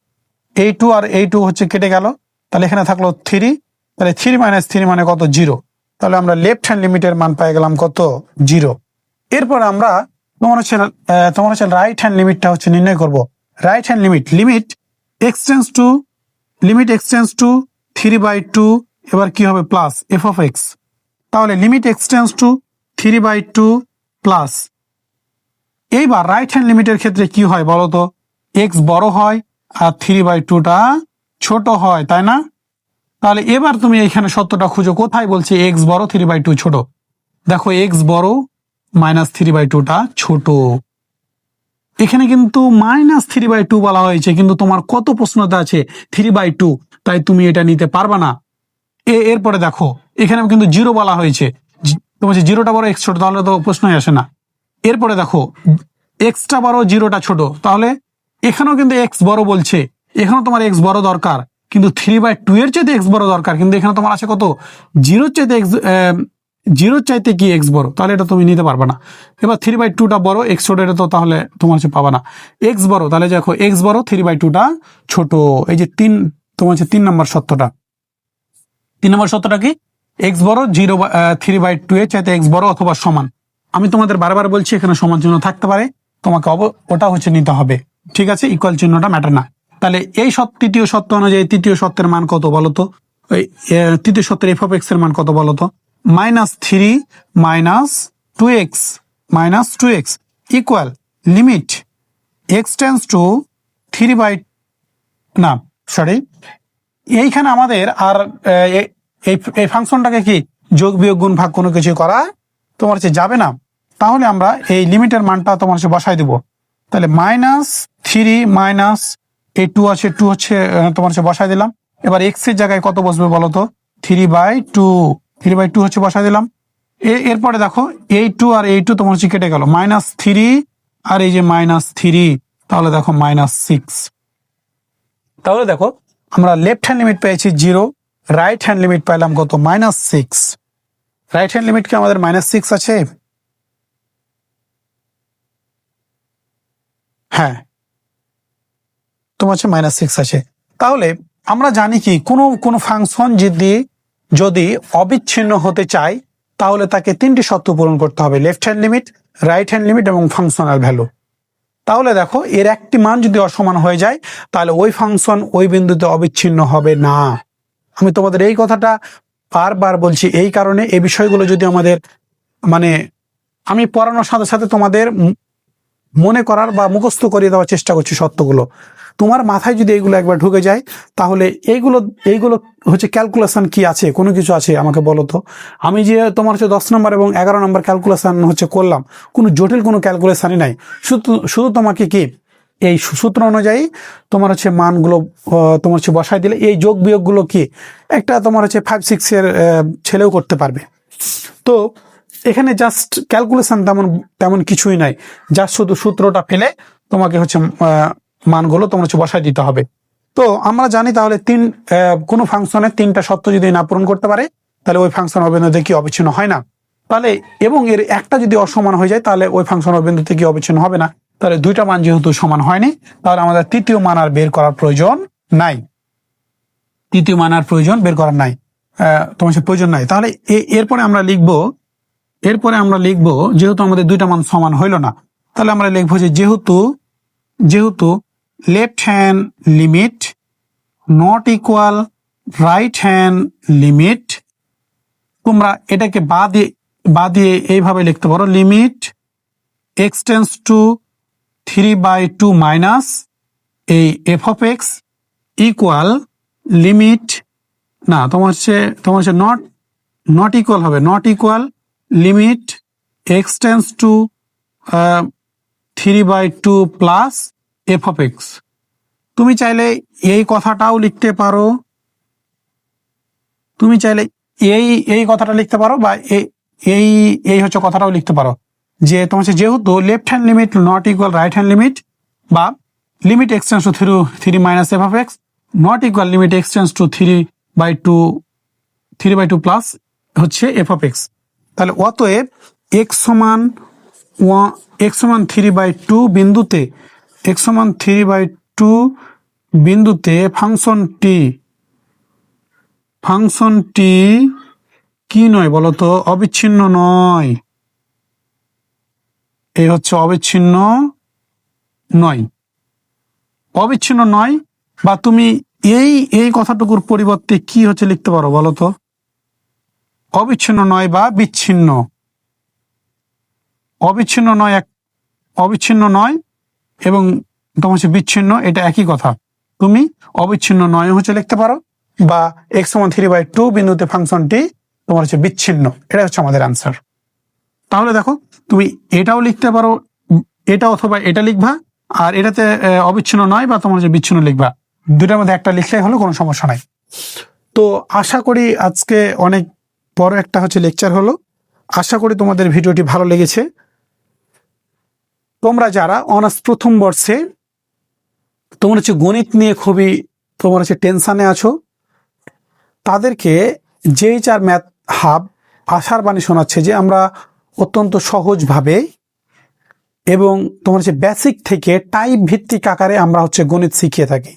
- এই 2 আর এই 2 কেটে গেল, তাহলে এখানে থাকলো 3। তাহলে 3 - 3 মানে কত, 0। তাহলে আমরা লেফট হ্যান্ড লিমিটের মান পেয়ে গেলাম কত, 0। এরপর আমরা তোমার রাইট হ্যান্ড লিমিটটা নির্ণয় করব। Right hand limit x tends two 3/2, এবার কি হবে, প্লাস এফ অফ এক্স। তাহলে limit x tends two 3/2 plus, এইবার রাইট হ্যান্ড লিমিটের ক্ষেত্রে কি হয় বলতো, এক্স বড় হয় আর 3/2টা ছোট হয়, তাই না? তাহলে এবার তুমি এখানে সত্যটা খুঁজো, কোথায় বলছে এক্স বড় 3/2 ছোট। দেখো এক্স বড়, মাইনাস 3/2টা ছোট। এখানে কিন্তু মাইনাস 3/2 বলা হয়েছে, কিন্তু তোমার কত প্রশ্নতে আছে 3/2, তাই তুমি এটা নিতে পারবা না। এরপরে দেখো এখানে কিন্তু 0 বলা হয়েছে, তোমার 0টা বড়, এক্স ছোট, তাহলে তো প্রশ্নই আসে না। এরপরে দেখো এক্সটা বড় জিরোটা ছোট, তাহলে এখানেও কিন্তু এক্স বড় বলছে, এখানেও তোমার এক্স বড় দরকার, কিন্তু 3/2 এর চাইতে এক্স বড় দরকার, কিন্তু এখানে তোমার আছে কত, জিরোর চাইতে এক্স, জিরোর চাইতে কি এক্স বড়, তাহলে এটা তুমি নিতে পারবে না। এবার 3/2টা বড়, এক্স ছোট, এটা তো তাহলে তোমার হচ্ছে পাবা না। এক্স বড়, তাহলে দেখো এক্স বড়, 3/2টা ছোট। এই যে তোমার হচ্ছে 3 নম্বর সত্যটা। 3 নম্বর সত্যটা কি, এক্স বড় 3/2 এর চাইতে এক্স বড় অথবা সমান। আমি তোমাদের বারবার বলছি এখানে সমান চিহ্ন থাকতে পারে, তোমাকে ওটা হচ্ছে নিতে হবে, ঠিক আছে, ইকুয়াল চিহ্নটা ম্যাটার না। তাহলে এই তৃতীয় সত্য অনুযায়ী তৃতীয় সত্যের মান কত বলতো, ওই তৃতীয় সত্যের এফ অফ এক্স এর মান কত বলতো, -3 -2x equal limit x tends to 3 না সরি, এইখানে আমাদের আর এই ফাংশনটাকে কি যোগ বিয়োগ গুণ ভাগ কোনো কিছু করা তোমার হচ্ছে যাবে না। তাহলে আমরা এই লিমিটের মানটা তোমার হচ্ছে বসাই দেবো। তাহলে -3 এই 2 আছে, 2 হচ্ছে তোমার হচ্ছে বসাই দিলাম। এবার এক্স এর জায়গায় কত বসবে বলো তো, 3/2 হচ্ছে বসাই দিলাম। এরপরে দেখো এই 2 আর এই 2 তোমার হচ্ছে কেটে গেল, -3 আর এই যে -3, তাহলে দেখো -6। তাহলে দেখো আমরা লেফট হ্যান্ড লিমিট পেয়েছি 0, রাইট হ্যান্ড লিমিট পেলাম কত, -6। রাইট হ্যান্ড লিমিট কি আমাদের -6 আছে? হ্যাঁ, তোমার হচ্ছে -6 আছে। তাহলে আমরা জানি কি কোনো ফাংশন যদি অবিচ্ছিন্ন হতে চায় তাহলে তাকে 3টি শর্ত পূরণ করতে হবে, left hand limit, right hand limit এবং ফাংশনাল ভ্যালু। তাহলে দেখো এর একটি মান যদি অসমান হয়ে যায় তাহলে ওই ফাংশন ওই বিন্দুতে অবিচ্ছিন্ন হবে না। আমি তোমাদের এই কথাটা বারবার বলছি এই কারণে, এই বিষয়গুলো যদি আমাদের মানে আমি পড়ানোর সাথে সাথে তোমাদের মনে করার বা মুখস্থ করিয়ে দেওয়ার চেষ্টা করছি সত্যগুলো, তোমার মাথায় যদি এইগুলো একবার ঢুকে যায় তাহলে এইগুলো হচ্ছে ক্যালকুলেশন কি আছে, কোনো কিছু আছে আমাকে বলো তো। আমি যে তোমার হচ্ছে 10 নম্বর এবং 11 নম্বর ক্যালকুলেশন হচ্ছে করলাম, কোনো জটিল কোনো ক্যালকুলেশনই নাই, শুধু তোমাকে কি এই সূত্র অনুযায়ী তোমার হচ্ছে মানগুলো তোমার হচ্ছে বসাই দিলে এই যোগ বিয়োগগুলো কি একটা তোমার হচ্ছে 5-6 এর ছেলেও করতে পারবে। তো এখানে জাস্ট ক্যালকুলেশন তেমন কিছুই নাই, জাস্ট শুধু সূত্রটা ফেলে তোমাকে হচ্ছে মানগুলো তোমার হচ্ছে বসাই দিতে হবে। তো আমরা জানি তাহলে কোনো ফাংশনের 3টা শর্ত যদি না পূরণ করতে পারে তাহলে ওই ফাংশন অবিন্দুতে কি অবিচ্ছিন্ন হয় না। তাহলে এবং এর একটা যদি অসমান হয়ে যায় তাহলে ওই ফাংশন অবিন্দুতে কি অবিচ্ছিন্ন হবে না। তাহলে 2টা মান যেহেতু সমান হয়নি তাহলে আমাদের তৃতীয় মান আর বের করার প্রয়োজন নাই, তৃতীয় মান আর বের করার নাই, তোমার সে প্রয়োজন নাই। তাহলে এরপরে আমরা লিখবো যেহেতু আমাদের 2টা মান সমান হইল না, তাহলে আমরা লিখবো যে যেহেতু left hand limit not equal right hand limit, তোমরা এটাকে বাদিয়ে এইভাবে লিখতে পারো, limit x tends to 3/2 minus এই f of x equal limit, না তোমার হচ্ছে নট ইকুয়াল হবে, not equal limit x tends to 3/2 plus f of x. তুমি চাইলে এই কথাটাও লিখতে পারো, তুমি চাইলে এই কথাটা লিখতে পারো, বা এই হচ্ছে কথাটাও লিখতে পারো যে তোমার যেহেতু left hand limit not equal right hand limit, বা limit x tends to 3 minus f of x not equal limit x tends to 3/2 plus হচ্ছে এফ অফ এক্স। তাহলে অতএব এক্স সমান 3/2 বিন্দুতে, এক্স সমান 3/2 বিন্দুতে ফাংশনটি কি নয় বলতো, অবিচ্ছিন্ন নয়। এই হচ্ছে অবিচ্ছিন্ন নয়, বা তুমি এই কথাটুকুর পরিবর্তে কি হচ্ছে লিখতে পারো বলতো, অবিচ্ছিন্ন নয় বা বিচ্ছিন্ন, অবিচ্ছিন্ন নয় এবং তোমার হচ্ছে বিচ্ছিন্ন, এটা একই কথা। তুমি অবিচ্ছিন্ন নয় হচ্ছে লিখতে পারো, বা এক্স সমান 3/2 বিন্দুতে ফাংশনটি তোমার হচ্ছে বিচ্ছিন্ন, এটা হচ্ছে আমাদের আনসার। তাহলে দেখো তুমি এটাও লিখতে পারো, এটা অথবা এটা লিখবা, আর এটাতে অবিচ্ছিন্ন নয় বা তোমার হচ্ছে বিচ্ছিন্ন লিখবা, দুটার মধ্যে একটা লিখলেই হলো, কোনো সমস্যা নাই। তো আশা করি আজকে অনেক বড় একটা হচ্ছে লেকচার হলো, আশা করি তোমাদের ভিডিওটি ভালো লেগেছে। তোমরা যারা অনার্স প্রথম বর্ষে তোমরা হচ্ছে গণিত নিয়ে খুবই তোমরা হচ্ছে টেনশানে আছো, তাদেরকে JHR ম্যাথ হাব আশার বাণী শোনাচ্ছে যে আমরা অত্যন্ত সহজভাবে এবং তোমার হচ্ছে বেসিক থেকে টাইপ ভিত্তিক আকারে আমরা হচ্ছে গণিত শিখিয়ে থাকি।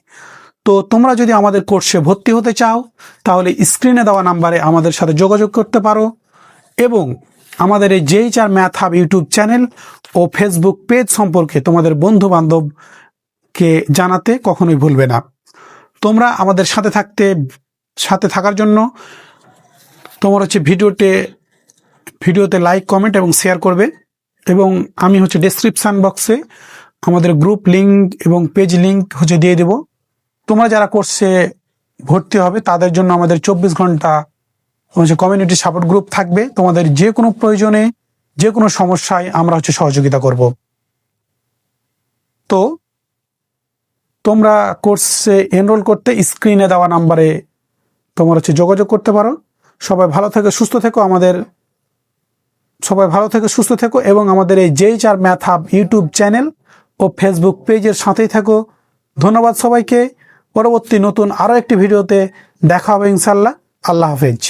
তো তোমরা যদি আমাদের কোর্সে ভর্তি হতে চাও তাহলে স্ক্রিনে দেওয়া নাম্বারে আমাদের সাথে যোগাযোগ করতে পারো এবং আমাদের এই JHR math hub YouTube channel ও ফেসবুক পেজ সম্পর্কে তোমাদের বন্ধু বান্ধবকে জানাতে কখনোই ভুলবে না। তোমরা আমাদের সাথে থাকার জন্য তোমার হচ্ছে ভিডিওতে লাইক, কমেন্ট এবং শেয়ার করবে এবং আমি হচ্ছে ডেসক্রিপশান বক্সে আমাদের গ্রুপ লিঙ্ক এবং পেজ লিঙ্ক হচ্ছে দিয়ে দেব। তোমরা যারা কোর্সে ভর্তি হবে তাদের জন্য আমাদের 24 ঘন্টা হচ্ছে কমিউনিটি সাপোর্ট গ্রুপ থাকবে। তোমাদের যে কোনো প্রয়োজনে যে কোনো সমস্যায় আমরা হচ্ছে সহযোগিতা করব। তো তোমরা কোর্সে এনরোল করতে স্ক্রিনে দেওয়া নাম্বারে তোমরা হচ্ছে যোগাযোগ করতে পারো। সবাই ভালো থেকে সুস্থ থেকো এবং আমাদের এই JHR math hub YouTube channel ও ফেসবুক পেজের সাথেই থাকো। ধন্যবাদ সবাইকে। পরবর্তী নতুন আরও একটি ভিডিওতে দেখা হবে ইনশাল্লাহ। আল্লাহ হাফেজ।